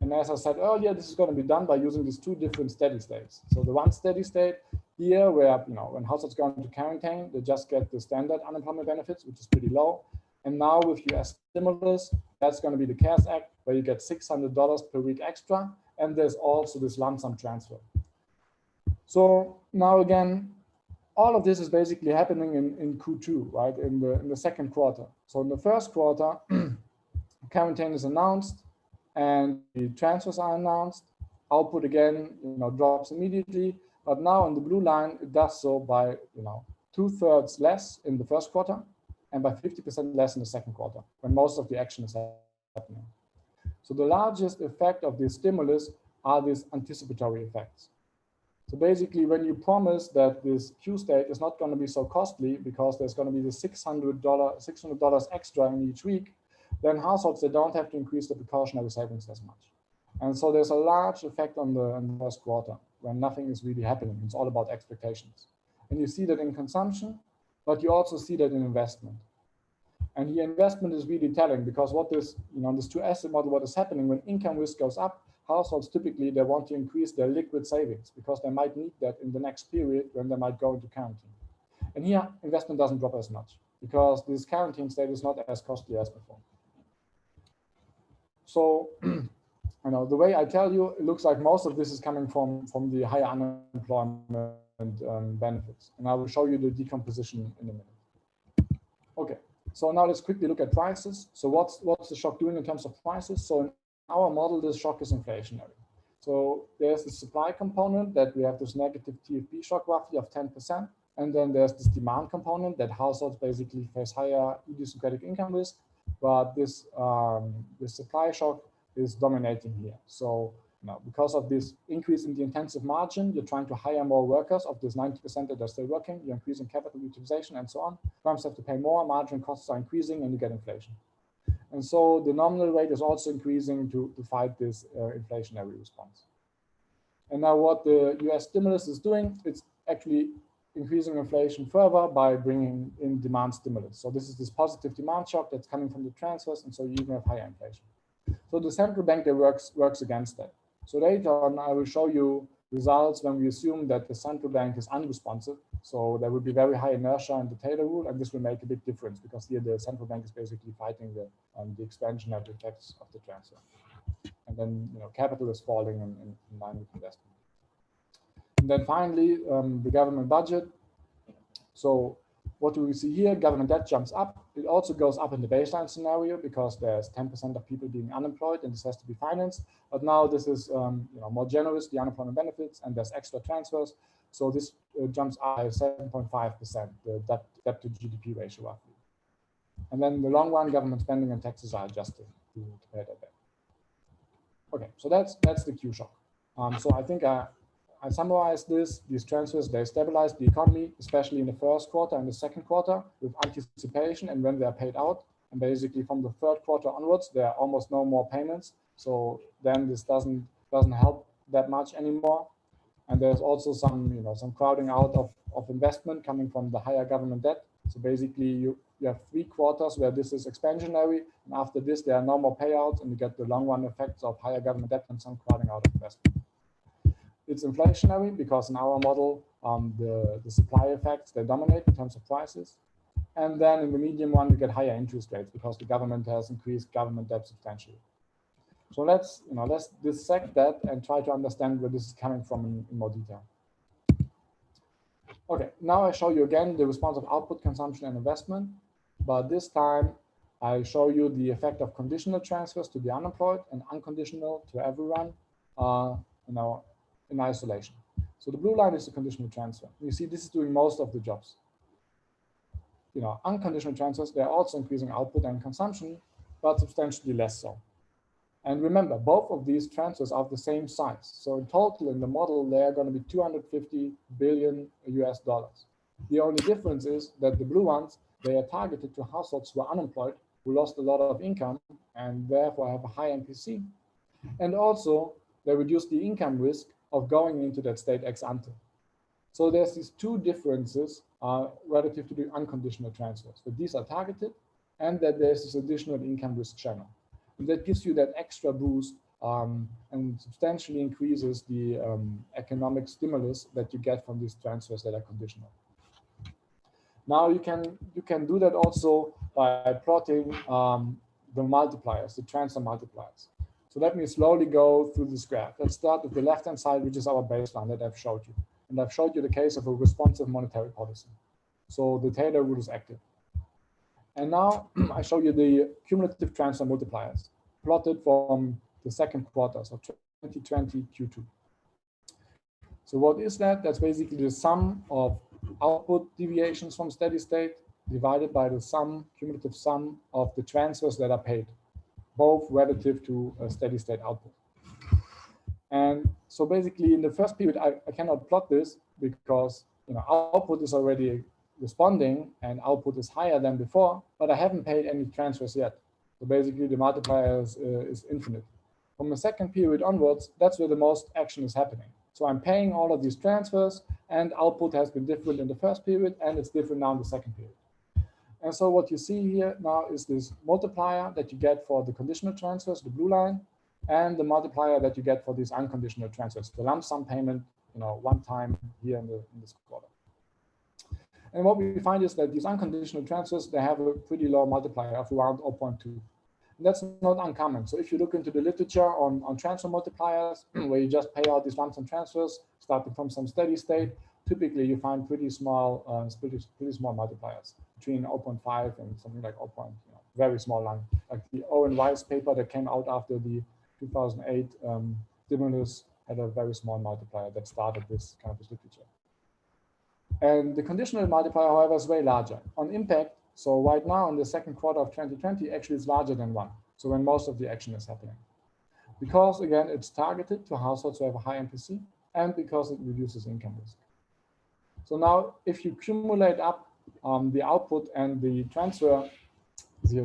And as I said earlier, this is going to be done by using these 2 different steady states. So the one steady state here, where when households go into quarantine, they just get the standard unemployment benefits, which is pretty low. And now with US stimulus, that's going to be the CARES Act, where you get $600 per week extra. And there's also this lump sum transfer. So now again, all of this is basically happening in Q2, right? In the second quarter. So in the first quarter, quarantine is announced and the transfers are announced. Output again, drops immediately. But now in the blue line, it does so by 2/3 less in the first quarter and by 50% less in the second quarter, when most of the action is happening. So the largest effect of this stimulus are these anticipatory effects. So basically, when you promise that this Q state is not going to be so costly because there's going to be the $600 extra in each week, then households, they don't have to increase the precautionary savings as much. And so there's a large effect in the first quarter when nothing is really happening. It's all about expectations. And you see that in consumption, but you also see that in investment. And here investment is really telling, because what this, this 2-asset model, what is happening when income risk goes up, households typically, they want to increase their liquid savings because they might need that in the next period when they might go into quarantine. And here investment doesn't drop as much. because this quarantine state is not as costly as before. So, the way I tell you, it looks like most of this is coming from the higher unemployment benefits. And I will show you the decomposition in a minute. Okay, so now let's quickly look at prices. So what's the shock doing in terms of prices? So in our model, this shock is inflationary. So there's the supply component that we have this negative TFP shock roughly of 10%. And then there's this demand component that households basically face higher idiosyncratic income risk. But this supply shock is dominating here. So because of this increase in the intensive margin, you're trying to hire more workers of this 90% that are still working, you're increasing capital utilization and so on. Firms have to pay more, margin costs are increasing, and you get inflation. And so the nominal rate is also increasing to fight this inflationary response. And now what the US stimulus is doing, it's actually increasing inflation further by bringing in demand stimulus. So this is this positive demand shock that's coming from the transfers, and so you even have higher inflation. So the central bank there works against that. So later on, I will show you results when we assume that the central bank is unresponsive. So there will be very high inertia in the Taylor rule, and this will make a big difference because here the central bank is basically fighting the expansionary effects of the transfer. And then capital is falling in line with investment. And then finally, the government budget. So what do we see here? Government debt jumps up. It also goes up in the baseline scenario because there's 10% of people being unemployed and this has to be financed. But now this is more generous, the unemployment benefits, and there's extra transfers. So this jumps up by 7.5%, the debt to GDP ratio roughly. And then in the long run, government spending and taxes are adjusted to pay that back. Okay, so that's the Q shock. So I think I summarized these transfers, they stabilize the economy, especially in the first quarter and the second quarter with anticipation and when they are paid out. And basically from the third quarter onwards, there are almost no more payments. So then this doesn't help that much anymore. And there's also some crowding out of investment coming from the higher government debt. So basically you have 3 quarters where this is expansionary. And after this, there are no more payouts and you get the long run effects of higher government debt and some crowding out of investment. It's inflationary because in our model, the supply effects, they dominate in terms of prices. And then in the medium run, you get higher interest rates because the government has increased government debt substantially. So let's dissect that and try to understand where this is coming from in more detail. Okay, now I show you again the response of output, consumption, and investment. But this time, I show you the effect of conditional transfers to the unemployed and unconditional to everyone, in isolation. So the blue line is the conditional transfer. You see this is doing most of the jobs. Unconditional transfers, they're also increasing output and consumption, but substantially less so. And remember, both of these transfers are of the same size. So in total in the model, they're going to be 250 billion US dollars. The only difference is that the blue ones, they are targeted to households who are unemployed, who lost a lot of income and therefore have a high MPC. And also they reduce the income risk of going into that state ex ante. So there's these 2 differences relative to the unconditional transfers, that these are targeted and that there's this additional income risk channel. And that gives you that extra boost and substantially increases the economic stimulus that you get from these transfers that are conditional. Now you can do that also by plotting the multipliers, the transfer multipliers. So let me slowly go through this graph. Let's start with the left-hand side, which is our baseline that I've showed you. And I've showed you the case of a responsive monetary policy. So the Taylor rule is active. And now I show you the cumulative transfer multipliers plotted from the second quarter, so 2020 Q2. So what is that? That's basically the sum of output deviations from steady state divided by the cumulative sum of the transfers that are paid, both relative to a steady state output. And so basically in the first period, I cannot plot this because output is already responding and output is higher than before, but I haven't paid any transfers yet. So basically the multiplier is infinite. From the second period onwards, that's where the most action is happening. So I'm paying all of these transfers and output has been different in the first period and it's different now in the second period. And so what you see here now is this multiplier that you get for the conditional transfers, the blue line, and the multiplier that you get for these unconditional transfers, the lump sum payment, one time here in this quarter. And what we find is that these unconditional transfers, they have a pretty low multiplier of around 0.2. And that's not uncommon. So if you look into the literature on transfer multipliers, where you just pay out these lump sum transfers, starting from some steady state, typically you find pretty small multipliers between 0.5 and something like 0. Very small line. Like the Owen Weiss paper that came out after the 2008 stimulus had a very small multiplier that started this kind of literature. And the conditional multiplier, however, is way larger. On impact, so right now in the second quarter of 2020, actually it's larger than 1. So when most of the action is happening. Because again, it's targeted to households who have a high MPC and because it reduces income risk. So now if you cumulate up the output and the transfer,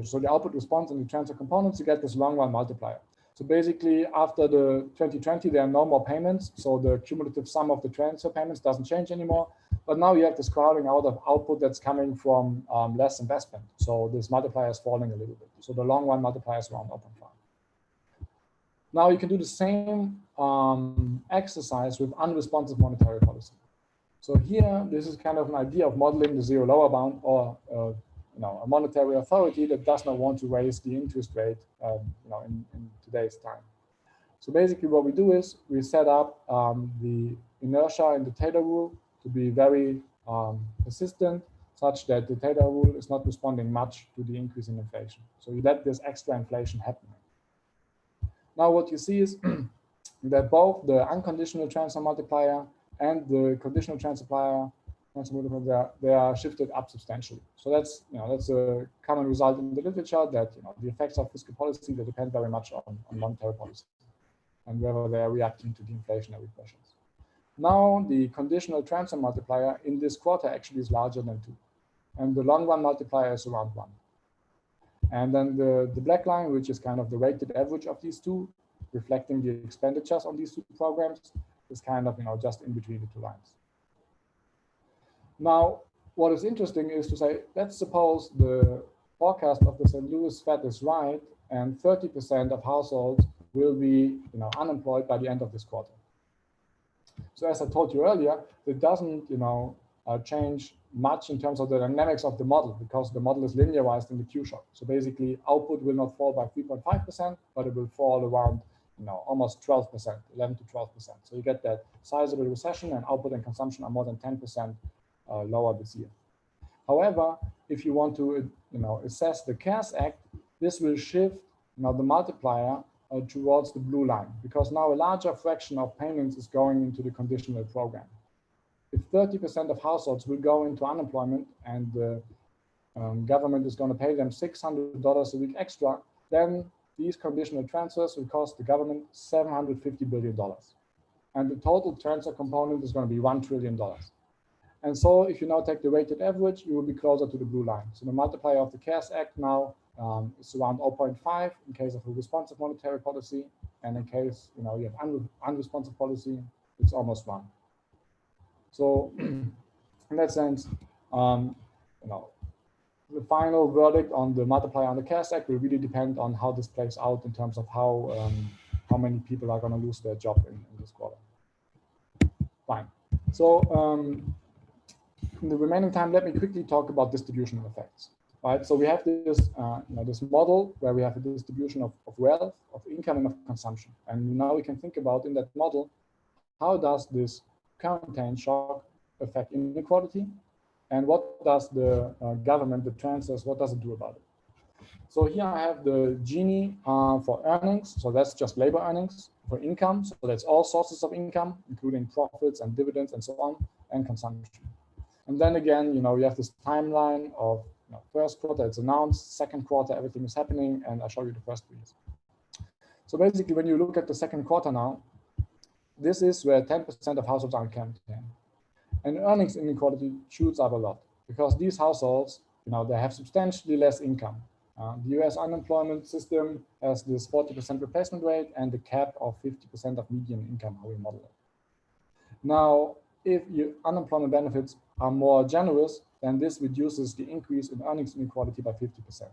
so the output response and the transfer components, you get this long run multiplier. So basically after the 2020, there are no more payments. So the cumulative sum of the transfer payments doesn't change anymore. But now you have this crowding out of output that's coming from less investment. So this multiplier is falling a little bit. So the long run multiplier is around 0.5. Now you can do the same exercise with unresponsive monetary policy. So here, this is kind of an idea of modeling the zero lower bound or a monetary authority that does not want to raise the interest rate in today's time. So basically what we do is we set up the inertia in the Taylor rule to be very persistent, such that the Taylor rule is not responding much to the increase in inflation. So you let this extra inflation happen. Now what you see is that both the unconditional transfer multiplier and the conditional transfer multiplier, they are shifted up substantially. So that's a common result in the literature that the effects of fiscal policy, they depend very much on monetary policy and whether they are reacting to the inflationary pressures. Now the conditional transfer multiplier in this quarter actually is larger than 2. And the long run multiplier is around 1. And then the black line, which is kind of the weighted average of these two, reflecting the expenditures on these two programs, is kind of just in between the two lines. Now, what is interesting is to say, let's suppose the forecast of the St. Louis Fed is right, and 30% of households will be unemployed by the end of this quarter. So as I told you earlier, it doesn't change much in terms of the dynamics of the model, because the model is linearized in the Q shock. So basically output will not fall by 3.5%, but it will fall around almost 12%, 11 to 12%. So you get that sizable recession, and output and consumption are more than 10% lower this year. However, if you want to assess the CARES Act, this will shift the multiplier towards the blue line, because now a larger fraction of payments is going into the conditional program. If 30% of households will go into unemployment and the government is going to pay them $600 a week extra, then these conditional transfers will cost the government $750 billion. And the total transfer component is going to be $1 trillion. And so if you now take the weighted average, you will be closer to the blue line. So the multiplier of the CARES Act now is around 0.5 in case of a responsive monetary policy. And in case you have unresponsive policy, it's almost 1. So in that sense, the final verdict on the multiplier on the CARES Act will really depend on how this plays out in terms of how many people are going to lose their job in this quarter. Fine. So in the remaining time, let me quickly talk about distributional effects. Right. So we have this this model where we have a distribution of wealth, of income, and of consumption. And now we can think about in that model, how does this contained shock affect inequality? And what does the government, the transfers, what does it do about it? So here I have the Gini for earnings. So that's just labor earnings. For income, so that's all sources of income, including profits and dividends and so on, and consumption. And then again, you have this timeline of first quarter, it's announced, second quarter, everything is happening, and I'll show you the first 3 years. So basically, when you look at the second quarter now, this is where 10% of households are contained. And earnings inequality shoots up a lot, because these households, they have substantially less income. The US unemployment system has this 40% replacement rate and the cap of 50% of median income, how we model it. Now, if your unemployment benefits are more generous, then this reduces the increase in earnings inequality by 50%.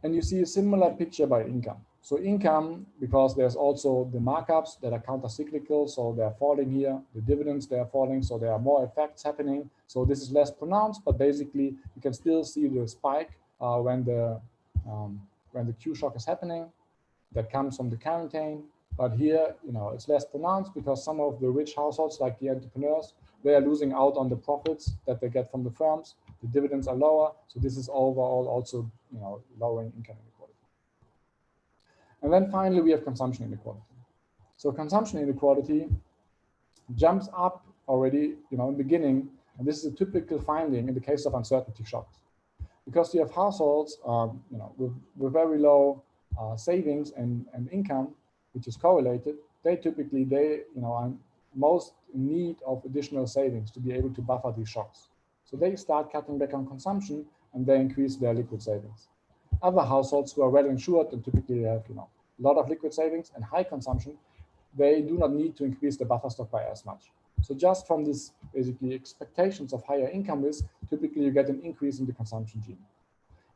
And you see a similar picture by income. So income, because there's also the markups that are counter-cyclical, so they're falling here, the dividends, they're falling, so there are more effects happening. So this is less pronounced, but basically you can still see the spike when the Q shock is happening. That comes from the quarantine. But here, it's less pronounced because some of the rich households, like the entrepreneurs, they are losing out on the profits that they get from the firms. The dividends are lower, so this is overall also, lowering income inequality. And then finally, we have consumption inequality. So consumption inequality jumps up already, in the beginning, and this is a typical finding in the case of uncertainty shocks, because you have households, with very low savings and income, which is correlated. They typically, are most in need of additional savings to be able to buffer these shocks. So they start cutting back on consumption and they increase their liquid savings. Other households who are well insured and typically have, a lot of liquid savings and high consumption, they do not need to increase the buffer stock by as much. So just from this basically expectations of higher income risk, typically you get an increase in the consumption gene.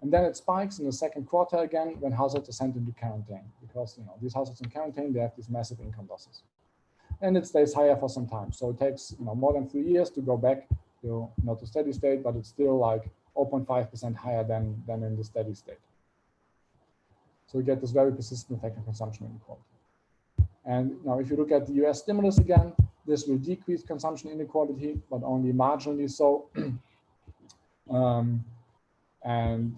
And then it spikes in the second quarter again when households are sent into quarantine, because these households in quarantine, they have these massive income losses. And it stays higher for some time. So it takes more than 3 years to go back to not to steady state, but it's still like 0.5% higher than in the steady state. So we get this very persistent effect on consumption inequality. And now if you look at the US stimulus again, this will decrease consumption inequality, but only marginally so. And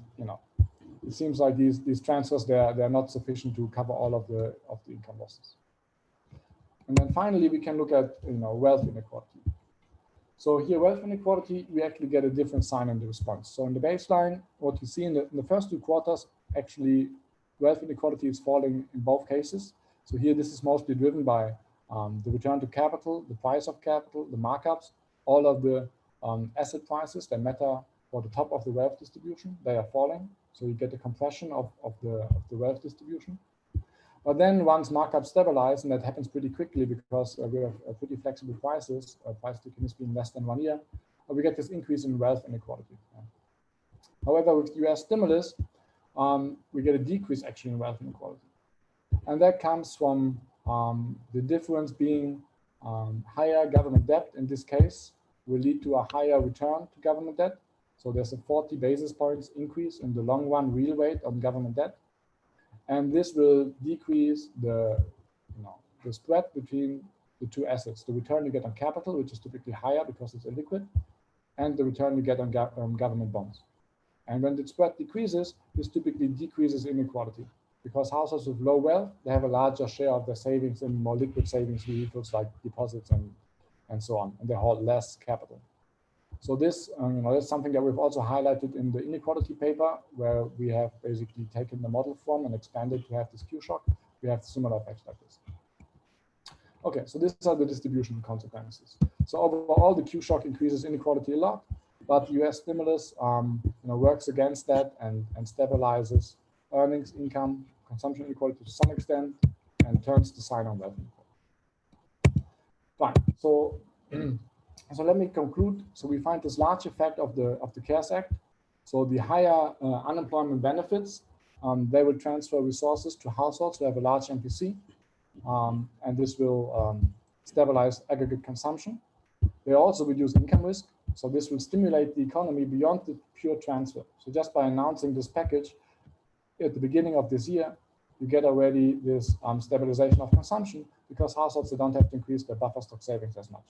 it seems like these transfers, they're not sufficient to cover all of the income losses. And then finally, we can look at wealth inequality. So here, wealth inequality, we actually get a different sign in the response. So in the baseline, what you see in the first 2 quarters, actually, wealth inequality is falling in both cases. So here, this is mostly driven by the return to capital, the price of capital, the markups, all of the asset prices that matter for the top of the wealth distribution, they are falling. So you get a compression of the wealth distribution. But then once markups stabilize, and that happens pretty quickly because we have pretty flexible prices, price stickiness being less than 1 year, we get this increase in wealth inequality. However, with US stimulus, we get a decrease actually in wealth inequality. And that comes from the difference being higher government debt in this case will lead to a higher return to government debt. So there's a 40 basis points increase in the long run real rate on government debt. And this will decrease the spread between the 2 assets, the return you get on capital, which is typically higher because it's illiquid, and the return you get on government bonds. And when the spread decreases, this typically decreases inequality because households with low wealth, they have a larger share of their savings in more liquid savings vehicles like deposits and so on, and they hold less capital. So this, is something that we've also highlighted in the inequality paper, where we have basically taken the model from and expanded to have this Q shock. We have similar effects like this. Okay, so these are the distribution consequences. So overall, the Q shock increases inequality a lot, but US stimulus, works against that and stabilizes earnings, income, consumption inequality to some extent, and turns the sign on wealth inequality. Fine. So let me conclude. So we find this large effect of the CARES Act. So the higher unemployment benefits, they will transfer resources to households who have a large MPC, and this will stabilize aggregate consumption. They also reduce income risk. So this will stimulate the economy beyond the pure transfer. So just by announcing this package at the beginning of this year, you get already this stabilization of consumption because households, they don't have to increase their buffer stock savings as much.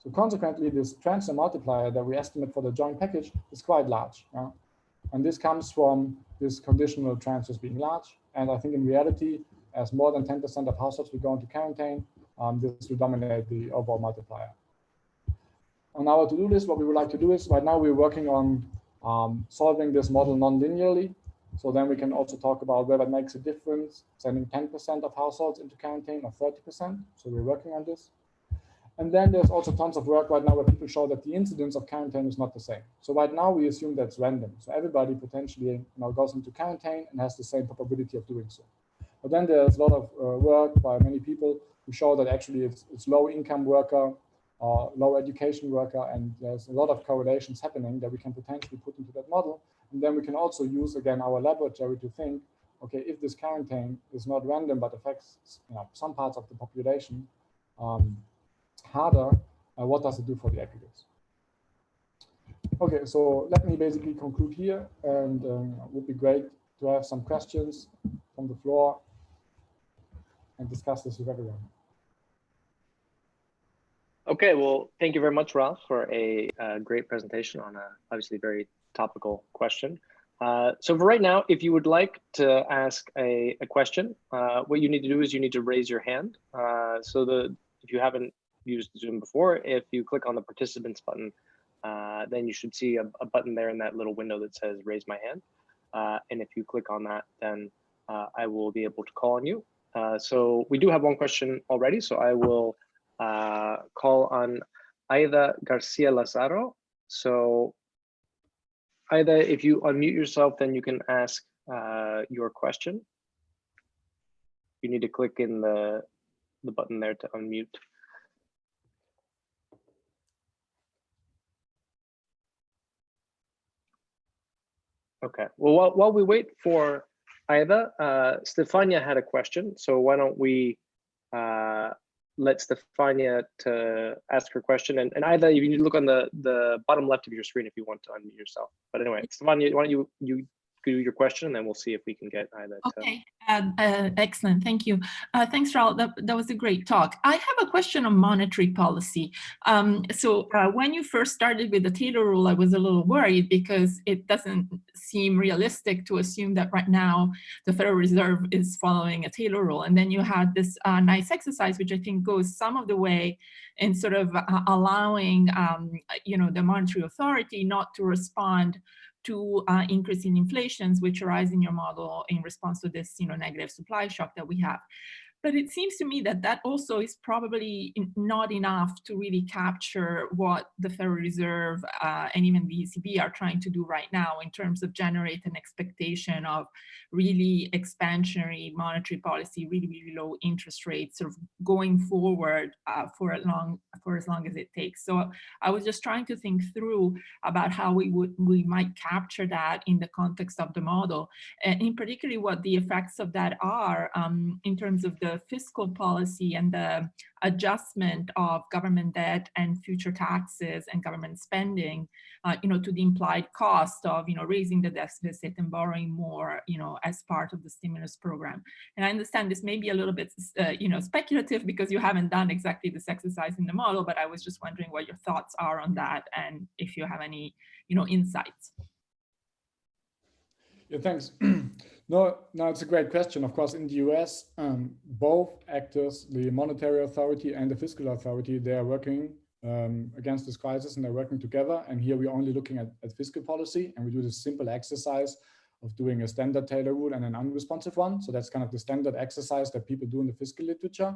So consequently, this transfer multiplier that we estimate for the joint package is quite large. And this comes from this conditional transfers being large. And I think in reality, as more than 10% of households will go into quarantine, this will dominate the overall multiplier. On our to-do list, what we would like to do is, right now we're working on solving this model non-linearly. So then we can also talk about whether it makes a difference, sending 10% of households into quarantine or 30%. So we're working on this. And then there's also tons of work right now where people show that the incidence of quarantine is not the same. So right now we assume that's random. So everybody potentially goes into quarantine and has the same probability of doing so. But then there's a lot of work by many people who show that actually it's low income worker or low education worker, and there's a lot of correlations happening that we can potentially put into that model. And then we can also use, again, our laboratory to think okay, if this quarantine is not random but affects some parts of the population harder, what does it do for the aggregates? Okay, so let me basically conclude here, and it would be great to have some questions from the floor and discuss this with everyone. Okay, well, thank you very much, Ralph, for a great presentation on a obviously very topical question. So for right now, if you would like to ask a question, what you need to do is you need to raise your hand. If you haven't used Zoom before, if you click on the participants button, then you should see a button there in that little window that says raise my hand. And if you click on that, then I will be able to call on you. So we do have one question already, so I will call on Aida Garcia Lazaro. So Aida, if you unmute yourself, then you can ask your question. You need to click in the button there to unmute. Okay, well, while we wait for Aida, Stefania had a question. So why don't we let Stefania to ask her question, and Aida, you need to look on the bottom left of your screen if you want to unmute yourself. But anyway, Stefania, why don't you do your question, and then we'll see if we can get Aida to... Okay, excellent, thank you. Thanks, Raul, that was a great talk. I have a question on monetary policy. When you first started with the Taylor rule, I was a little worried because it doesn't seem realistic to assume that right now the Federal Reserve is following a Taylor rule. And then you had this nice exercise, which I think goes some of the way in sort of allowing the monetary authority not to respond to increase in inflations, which arise in your model in response to this negative supply shock that we have. But it seems to me that that also is probably not enough to really capture what the Federal Reserve and even the ECB are trying to do right now in terms of generate an expectation of really expansionary monetary policy, really, really low interest rates sort of going forward for as long as it takes. So I was just trying to think through about how we might capture that in the context of the model, and in particular what the effects of that are in terms of the fiscal policy and the adjustment of government debt and future taxes and government spending, to the implied cost of, raising the deficit and borrowing more, as part of the stimulus program. And I understand this may be a little bit, speculative because you haven't done exactly this exercise in the model, but I was just wondering what your thoughts are on that and if you have any, insights. Yeah, thanks. No, it's a great question. Of course, in the US, both actors, the monetary authority and the fiscal authority, they are working against this crisis and they're working together. And here we're only looking at fiscal policy, and we do this simple exercise of doing a standard Taylor rule and an unresponsive one. So that's kind of the standard exercise that people do in the fiscal literature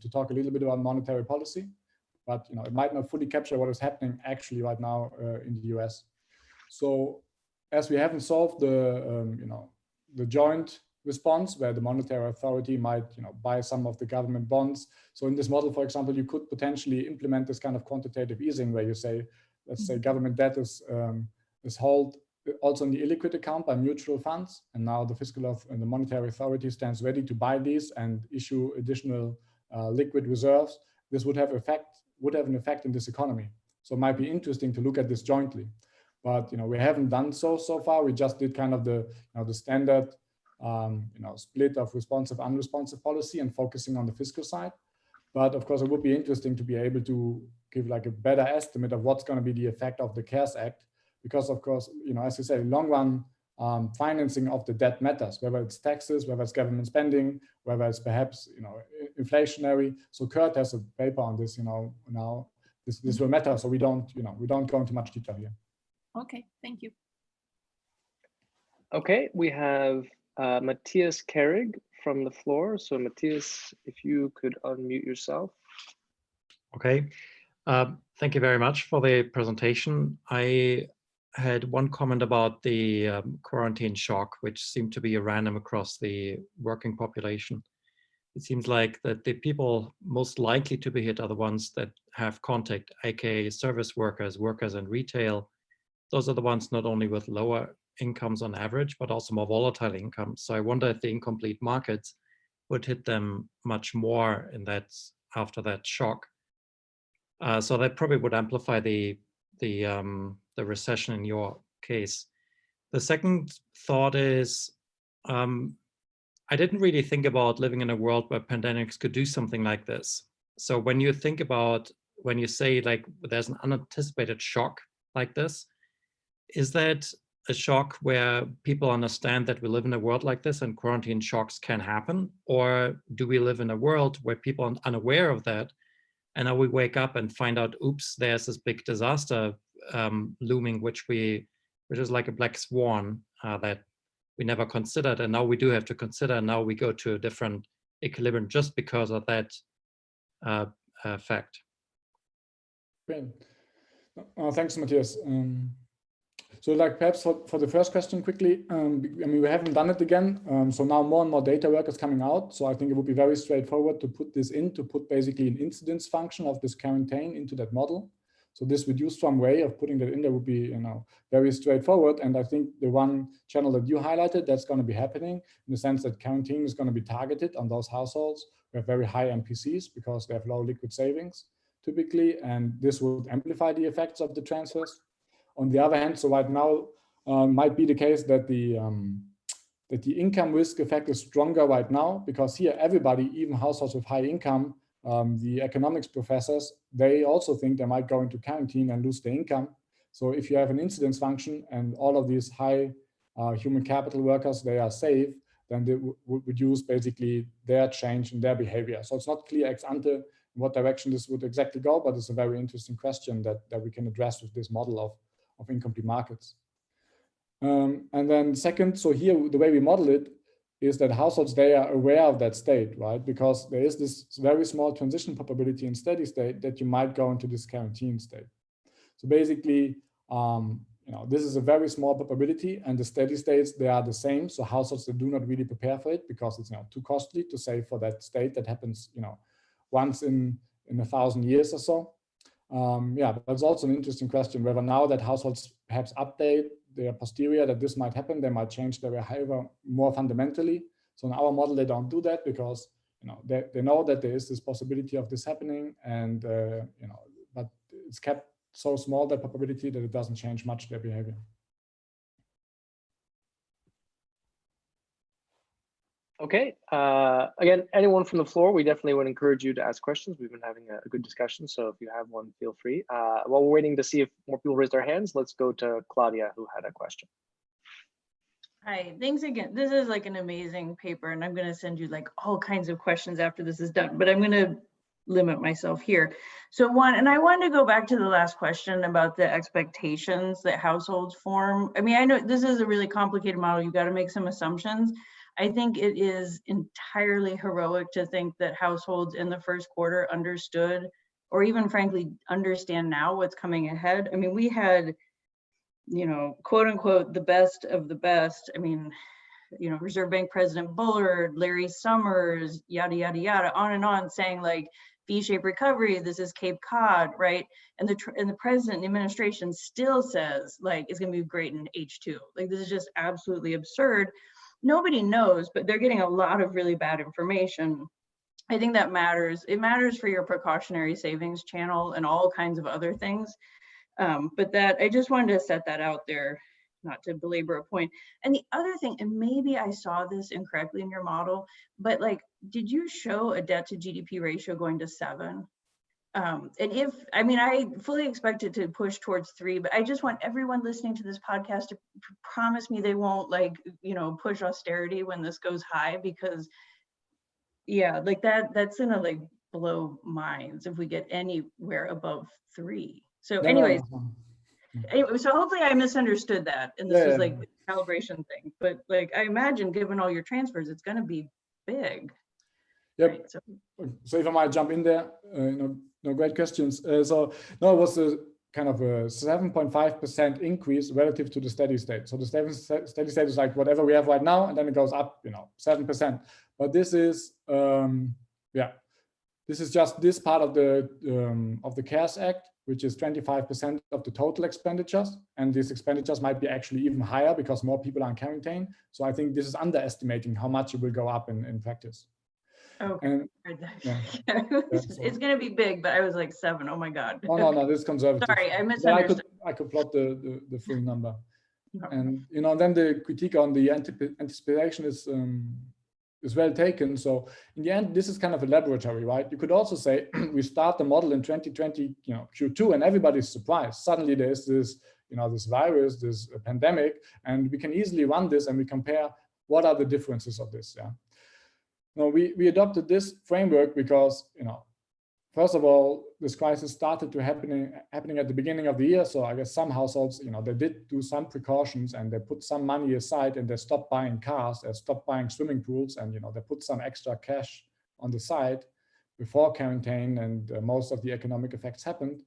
to talk a little bit about monetary policy. But it might not fully capture what is happening actually right now in the US. So as we haven't solved the joint response where the monetary authority might buy some of the government bonds. So in this model, for example, you could potentially implement this kind of quantitative easing where you say, let's say government debt is held also in the illiquid account by mutual funds. And now the fiscal and the monetary authority stands ready to buy these and issue additional liquid reserves. This would have an effect in this economy. So it might be interesting to look at this jointly. But we haven't done so far. We just did kind of the standard split of responsive, unresponsive policy and focusing on the fiscal side. But of course, it would be interesting to be able to give like a better estimate of what's going to be the effect of the CARES Act, because of course, as you say, long run financing of the debt matters, whether it's taxes, whether it's government spending, whether it's perhaps inflationary. So Kurt has a paper on this. Now this will matter. So we don't go into much detail here. Okay, thank you. Okay, we have Matthias Kerrig from the floor. So Matthias, if you could unmute yourself. Okay, thank you very much for the presentation. I had one comment about the quarantine shock, which seemed to be random across the working population. It seems like that the people most likely to be hit are the ones that have contact, aka service workers, workers in retail. Those are the ones not only with lower incomes on average, but also more volatile incomes. So I wonder if the incomplete markets would hit them much more in that after that shock. So that probably would amplify the recession in your case. The second thought is, I didn't really think about living in a world where pandemics could do something like this. So when you think about, when you say like there's an unanticipated shock like this, is that a shock where people understand that we live in a world like this and quarantine shocks can happen? Or do we live in a world where people are unaware of that, and now we wake up and find out, oops, there's this big disaster looming, which is like a black swan that we never considered, and now we do have to consider, and now we go to a different equilibrium just because of that fact. Great. Thanks, Matthias. So like perhaps for the first question quickly, I mean, we haven't done it again. So now more and more data work is coming out. So I think it would be very straightforward to put this in, to put basically an incidence function of this quarantine into that model. So this reduced form way of putting that in there would be, very straightforward. And I think the one channel that you highlighted, that's going to be happening in the sense that quarantine is going to be targeted on those households who have very high MPCs because they have low liquid savings typically. And this would amplify the effects of the transfers. On the other hand, so right now might be the case that the income risk effect is stronger right now, because here everybody, even households with high income, the economics professors, they also think they might go into quarantine and lose their income. So if you have an incidence function and all of these high human capital workers, they are safe, then they would reduce basically their change in their behavior. So it's not clear ex ante in what direction this would exactly go, but it's a very interesting question that we can address with this model of incomplete markets. And then second, so here the way we model it is that households, they are aware of that state, right? Because there is this very small transition probability in steady state that you might go into this quarantine state. So basically, this is a very small probability, and the steady states, they are the same. So households that do not really prepare for it because it's too costly to save for that state that happens once in 1,000 years or so. But it's also an interesting question whether now that households perhaps update their posterior that this might happen, they might change their behavior more fundamentally. So in our model, they don't do that because they know that there is this possibility of this happening, and but it's kept so small, that probability, that it doesn't change much their behavior. Okay. Again, anyone from the floor, we definitely would encourage you to ask questions. We've been having a good discussion, so if you have one, feel free. While we're waiting to see if more people raise their hands, let's go to Claudia, who had a question. Hi, thanks again. This is like an amazing paper, and I'm going to send you like all kinds of questions after this is done, but I'm going to limit myself here. So one, and I wanted to go back to the last question about the expectations that households form. I mean, I know this is a really complicated model. You got to make some assumptions. I think it is entirely heroic to think that households in the first quarter understood, or even frankly understand now what's coming ahead. I mean, we had, quote unquote, the best of the best. I mean, Reserve Bank President Bullard, Larry Summers, yada, yada, yada, on and on, saying like V-shaped recovery, this is Cape Cod, right? And the president, the administration still says like it's gonna be great in H2. Like this is just absolutely absurd. Nobody knows, but they're getting a lot of really bad information. I think that matters. It matters for your precautionary savings channel and all kinds of other things. But that, I just wanted to set that out there, not to belabor a point. And the other thing, and maybe I saw this incorrectly in your model, but like, did you show a debt to GDP ratio going to 7? And I fully expect it to push towards 3, but I just want everyone listening to this podcast to promise me they won't push austerity when this goes high, because like that's gonna like blow minds if we get anywhere above 3. So anyways, so hopefully I misunderstood that. And this is like the calibration thing, but like, I imagine given all your transfers, it's gonna be big. Yep. Right, so if I might jump in there, great questions. It was a kind of a 7.5% increase relative to the steady state. So the steady state is like whatever we have right now, and then it goes up, 7%. But this is, this is just this part of the CARES Act. which is 25% of the total expenditures. And these expenditures might be actually even higher because more people are in quarantine. So I think this is underestimating how much it will go up in practice. Okay. And, yeah. It's going to be big, but I was like 7. Oh my God. No, this is conservative. Sorry, I misunderstood. I could plot the full number. No. And then the critique on the anticipation is well taken. So in the end, this is kind of a laboratory, right? You could also say we start the model in 2020, Q2, and everybody's surprised. Suddenly there's this, this virus, this pandemic, and we can easily run this and we compare what are the differences of this. Yeah. Now we adopted this framework because, first of all, this crisis started to happening at the beginning of the year. So I guess some households, they did do some precautions and they put some money aside and they stopped buying cars, they stopped buying swimming pools, and they put some extra cash on the side before quarantine and most of the economic effects happened.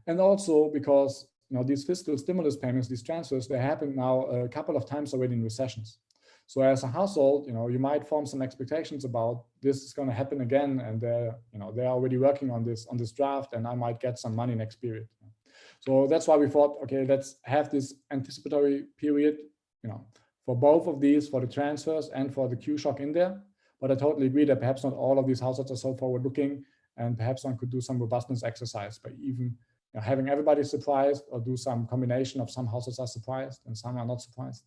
And also because these fiscal stimulus payments, these transfers, they happened now a couple of times already in recessions. So as a household, you might form some expectations about this is going to happen again, and they're already working on this draft, and I might get some money next period. So that's why we thought, okay, let's have this anticipatory period, for both of these, for the transfers and for the Q shock in there. But I totally agree that perhaps not all of these households are so forward-looking, and perhaps one could do some robustness exercise by even having everybody surprised, or do some combination of some households are surprised and some are not surprised.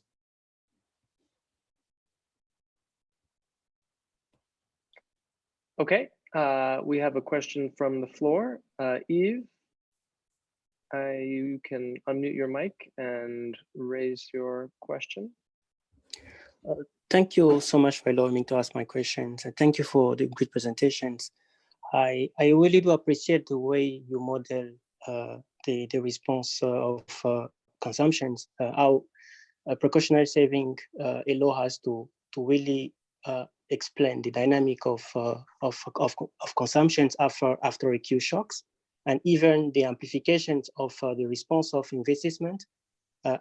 Okay, we have a question from the floor. Yves, you can unmute your mic and raise your question. Thank you so much for allowing me to ask my questions. And thank you for the good presentations. I really do appreciate the way you model the response of consumptions, how precautionary saving allow us to really explain the dynamic of consumptions after acute shocks, and even the amplifications of the response of investment,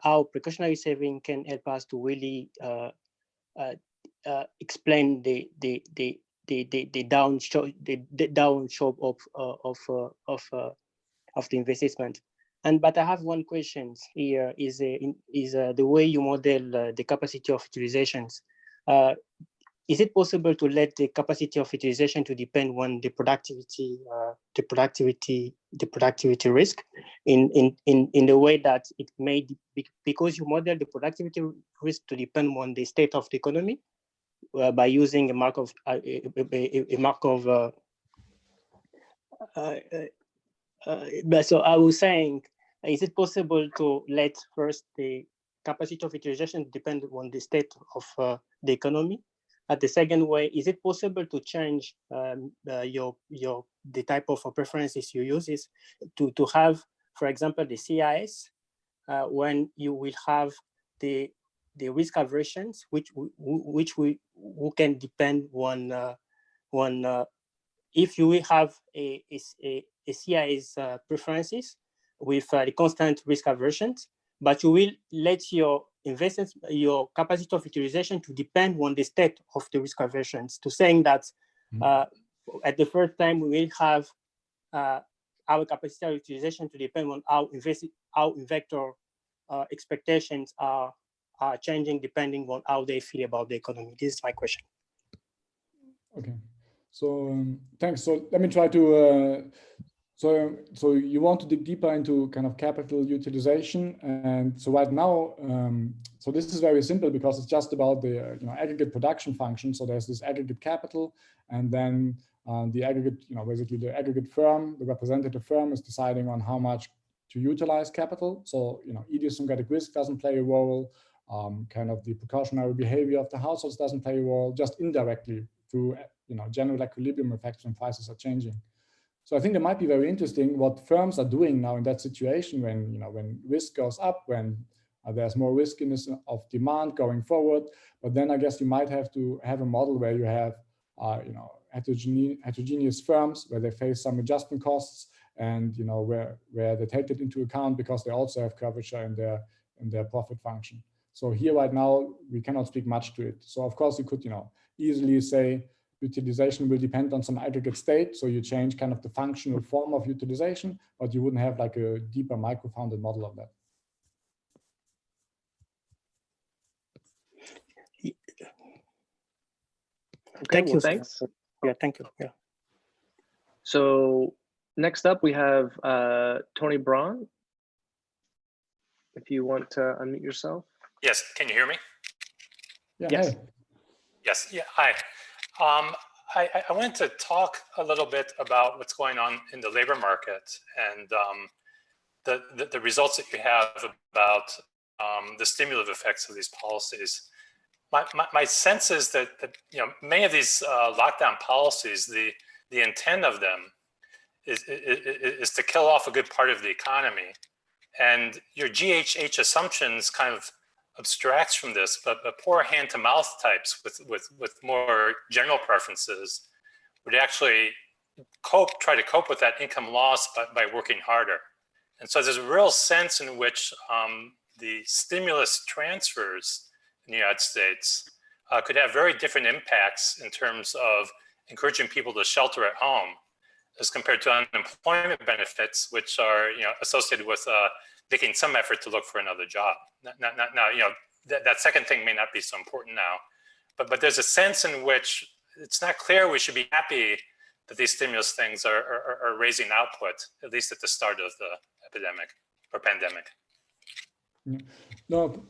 how precautionary saving can help us to really explain the downshock of the investment. But I have one question here: is the way you model the capacity of utilizations. Is it possible to let the capacity of utilization to depend on the productivity risk in the way that it may be, because you model the productivity risk to depend on the state of the economy by using a Markov. So I was saying, is it possible to let first the capacity of utilization depend on the state of the economy? At the second way, is it possible to change the type of preferences you use is to have, for example, the CIS when you will have the risk aversions, which can depend on if you will have a CIS preferences with the constant risk aversions, but you will let your investments, your capacity of utilization to depend on the state of the risk aversions, to saying that at the first time we will have our capacity of utilization to depend on how investor expectations are changing depending on how they feel about the economy. This is my question. Okay, so thanks. So let me try to So you want to dig deeper into kind of capital utilization, and so right now, so this is very simple because it's just about the aggregate production function. So there's this aggregate capital, and then the aggregate, basically the aggregate firm, the representative firm is deciding on how much to utilize capital. So idiosyncratic risk doesn't play a role. Kind of the precautionary behavior of the households doesn't play a role. Just indirectly through general equilibrium effects when prices are changing. So I think it might be very interesting what firms are doing now in that situation when when risk goes up, when there's more riskiness of demand going forward. But then I guess you might have to have a model where you have heterogeneous firms where they face some adjustment costs, and where they take it into account because they also have curvature in their profit function. So here right now we cannot speak much to it. So of course you could easily say utilization will depend on some aggregate state. So you change kind of the functional form of utilization, but you wouldn't have like a deeper micro-founded model of that. Okay, well, thanks. Yeah, thank you. Yeah. So next up, we have Tony Braun. If you want to unmute yourself. Yes, can you hear me? Yeah, yes. Hey. Yes, yeah, hi. I wanted to talk a little bit about what's going on in the labor market and the results that you have about the stimulative effects of these policies. My sense is that many of these lockdown policies, the intent of them is to kill off a good part of the economy, and your GHH assumptions kind of abstracts from this, but poor hand-to-mouth types with more general preferences would actually try to cope with that income loss by working harder. And so there's a real sense in which the stimulus transfers in the United States could have very different impacts in terms of encouraging people to shelter at home as compared to unemployment benefits, which are associated with making some effort to look for another job. Now, that second thing may not be so important now, but there's a sense in which it's not clear we should be happy that these stimulus things are raising output, at least at the start of the epidemic or pandemic. No,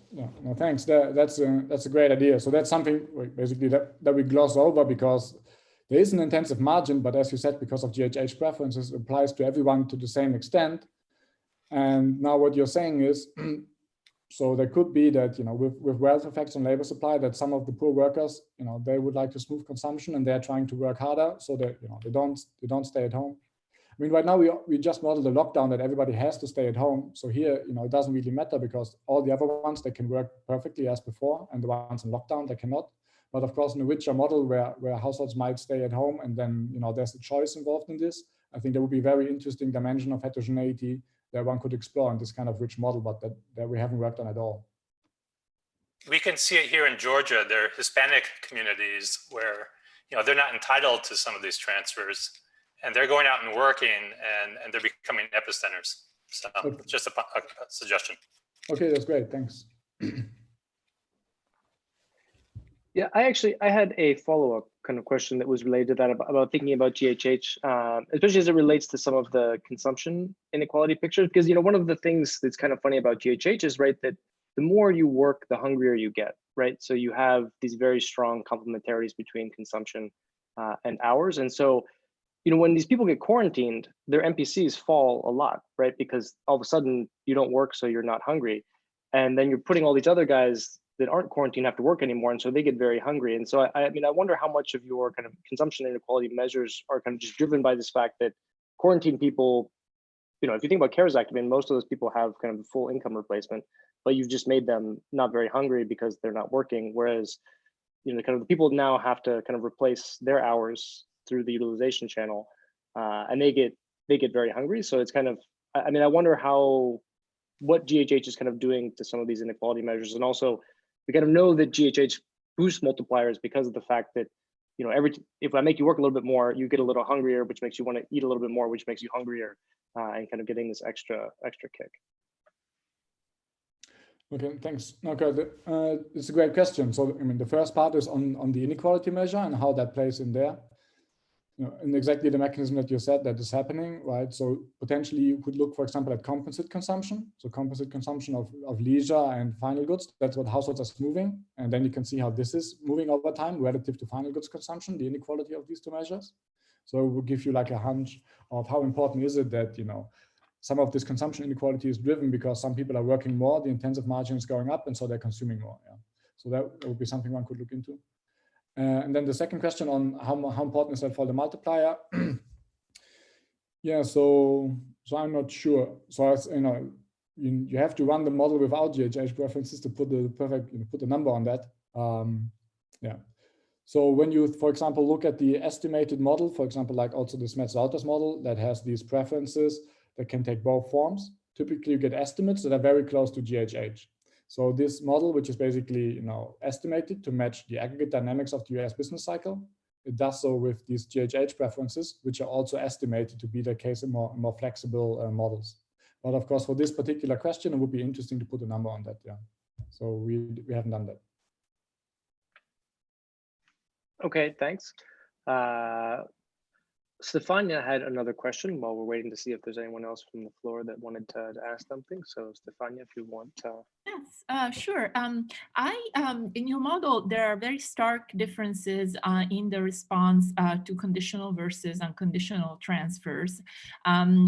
thanks. That's a great idea. So that's something basically that we gloss over because there is an intensive margin, but as you said, because of GHH preferences, it applies to everyone to the same extent. And now what you're saying is, so there could be that, with wealth effects on labor supply, that some of the poor workers, they would like to smooth consumption and they're trying to work harder so that, they don't stay at home. I mean, right now we just modeled the lockdown that everybody has to stay at home. So here, it doesn't really matter because all the other ones, they can work perfectly as before, and the ones in lockdown, they cannot. But of course, in a richer model where households might stay at home and then, there's a choice involved in this, I think there would be a very interesting dimension of heterogeneity that one could explore in this kind of rich model, but that we haven't worked on at all. We can see it here in Georgia. There are Hispanic communities where, they're not entitled to some of these transfers, and they're going out and working, and they're becoming epicenters. So okay. Just a suggestion. Okay, that's great. Thanks. Yeah, I had a follow-up kind of question that was related to that about thinking about GHH, especially as it relates to some of the consumption inequality pictures. Because one of the things that's kind of funny about GHH is that the more you work, the hungrier you get, right? So you have these very strong complementarities between consumption and hours, and so when these people get quarantined, their MPCs fall a lot, right? Because all of a sudden you don't work, so you're not hungry, and then you're putting all these other guys that aren't quarantined have to work anymore, and so they get very hungry. And so I wonder how much of your kind of consumption inequality measures are kind of just driven by this fact that quarantine people, if you think about CARES Act, most of those people have kind of full income replacement, but you've just made them not very hungry because they're not working. Whereas, kind of the people now have to kind of replace their hours through the utilization channel, and they get very hungry. So it's kind of, I wonder what GHH is kind of doing to some of these inequality measures, and also we kind of know that GHH boosts multipliers because of the fact that, if I make you work a little bit more, you get a little hungrier, which makes you want to eat a little bit more, which makes you hungrier, and kind of getting this extra kick. Okay, thanks. Okay, it's a great question. So, the first part is on the inequality measure and how that plays in there. And exactly the mechanism that you said that is happening, right? So potentially you could look, for example, at composite consumption. So composite consumption of leisure and final goods, that's what households are moving. And then you can see how this is moving over time relative to final goods consumption, the inequality of these two measures. So it will give you like a hunch of how important is it that, some of this consumption inequality is driven because some people are working more, the intensive margin is going up, and so they're consuming more. Yeah. So that would be something one could look into. And then the second question on how important is that for the multiplier? Yeah, so I'm not sure. So as you have to run the model without GHH preferences to put the put the number on that. Yeah. So when you, for example, look at the estimated model, for example, like also the Smets-Wouters model that has these preferences that can take both forms. Typically, you get estimates that are very close to GHH. So this model, which is basically estimated to match the aggregate dynamics of the US business cycle, it does so with these GHH preferences, which are also estimated to be the case in more flexible models. But of course, for this particular question, it would be interesting to put a number on that. Yeah. So we haven't done that. Okay, thanks. Stefania had another question while we're waiting to see if there's anyone else from the floor that wanted to ask something. So Stefania, if you want to. Yes, sure. In your model, there are very stark differences in the response to conditional versus unconditional transfers,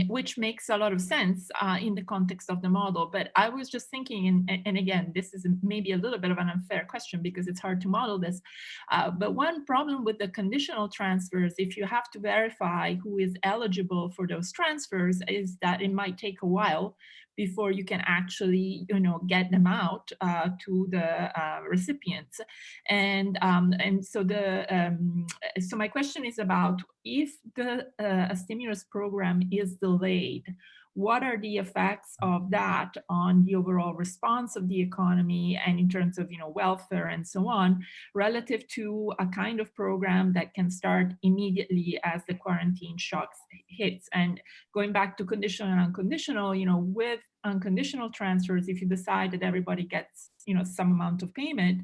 which makes a lot of sense in the context of the model. But I was just thinking, and again, this is maybe a little bit of an unfair question because it's hard to model this. But one problem with the conditional transfers, if you have to verify who is eligible for those transfers, is that it might take a while before you can actually, get them out to the recipients. And so so my question is about if the stimulus program is delayed, what are the effects of that on the overall response of the economy and in terms of welfare and so on, relative to a kind of program that can start immediately as the quarantine shocks hits? And going back to conditional and unconditional, with unconditional transfers, if you decide that everybody gets some amount of payment,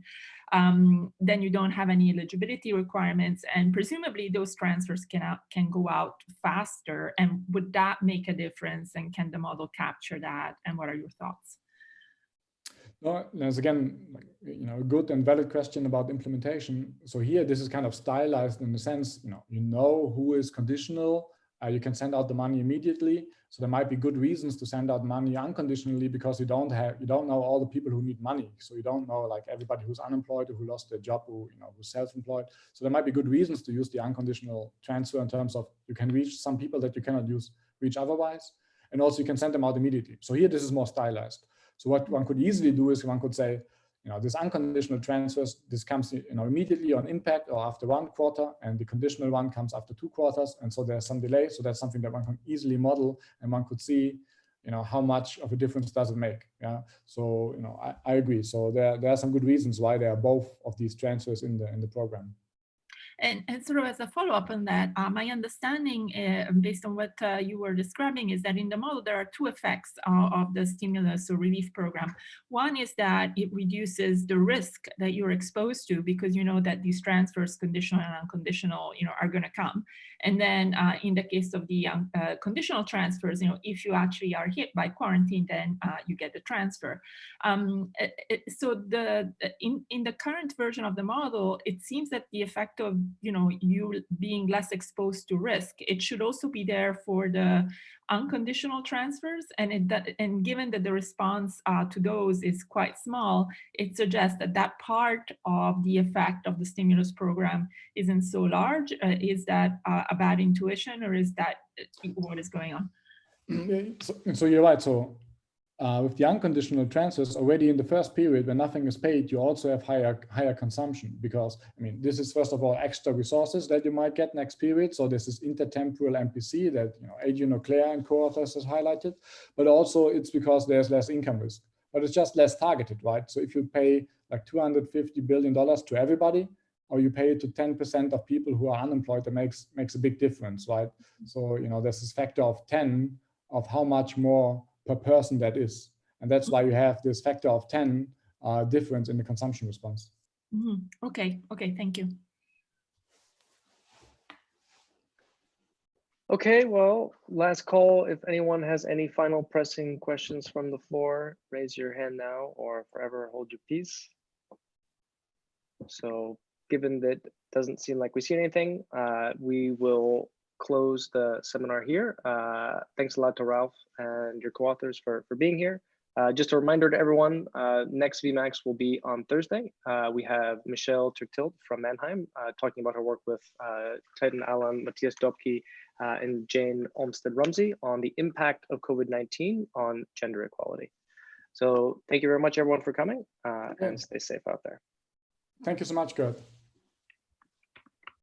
then you don't have any eligibility requirements, and presumably those transfers can go out faster. And would that make a difference? And can the model capture that? And what are your thoughts? No, there's again, a good and valid question about implementation. So here, this is kind of stylized in the sense, you know who is conditional. You can send out the money immediately. So there might be good reasons to send out money unconditionally because you don't know all the people who need money. So you don't know like everybody who's unemployed or who lost their job, who's self-employed. So there might be good reasons to use the unconditional transfer in terms of you can reach some people that you cannot reach otherwise. And also you can send them out immediately. So here, this is more stylized. So what one could easily do is one could say, this unconditional transfers, this comes immediately on impact or after 1 quarter, and the conditional one comes after 2 quarters. And so there's some delay. So that's something that one can easily model, and one could see, how much of a difference does it make? Yeah. So, I agree. So there are some good reasons why there are both of these transfers in the program. And sort of as a follow-up on that, my understanding based on what you were describing is that in the model, there are 2 effects of the stimulus or relief program. One is that it reduces the risk that you're exposed to because you know that these transfers, conditional and unconditional, are going to come. And then in the case of the conditional transfers, if you actually are hit by quarantine, then you get the transfer. So in the current version of the model, it seems that the effect of you being less exposed to risk, it should also be there for the unconditional transfers, and given that the response to those is quite small, it suggests that part of the effect of the stimulus program isn't so large. Is that a bad intuition, or is that what is going on? So you're right. So with the unconditional transfers, already in the first period when nothing is paid, you also have higher consumption because, this is first of all extra resources that you might get next period. So this is intertemporal MPC that Adrian Auclair and co-authors has highlighted, but also it's because there's less income risk, but it's just less targeted, right? So if you pay like $250 billion to everybody, or you pay it to 10% of people who are unemployed, that makes a big difference, right? So there's this factor of 10 of how much more per person that is. And that's why you have this factor of 10 difference in the consumption response. Mm-hmm. Okay, thank you. Okay, well, last call. If anyone has any final pressing questions from the floor, raise your hand now or forever hold your peace. So given that it doesn't seem like we see anything, we will close the seminar here. Thanks a lot to Ralph and your co-authors for being here. Just a reminder to everyone, next VMACS will be on Thursday. We have Michelle Turtilt from Mannheim talking about her work with Titan Allen, Matthias Dobke, and Jane Olmsted-Rumsey on the impact of COVID-19 on gender equality. So thank you very much, everyone, for coming, and stay safe out there. Thank you so much, Gert.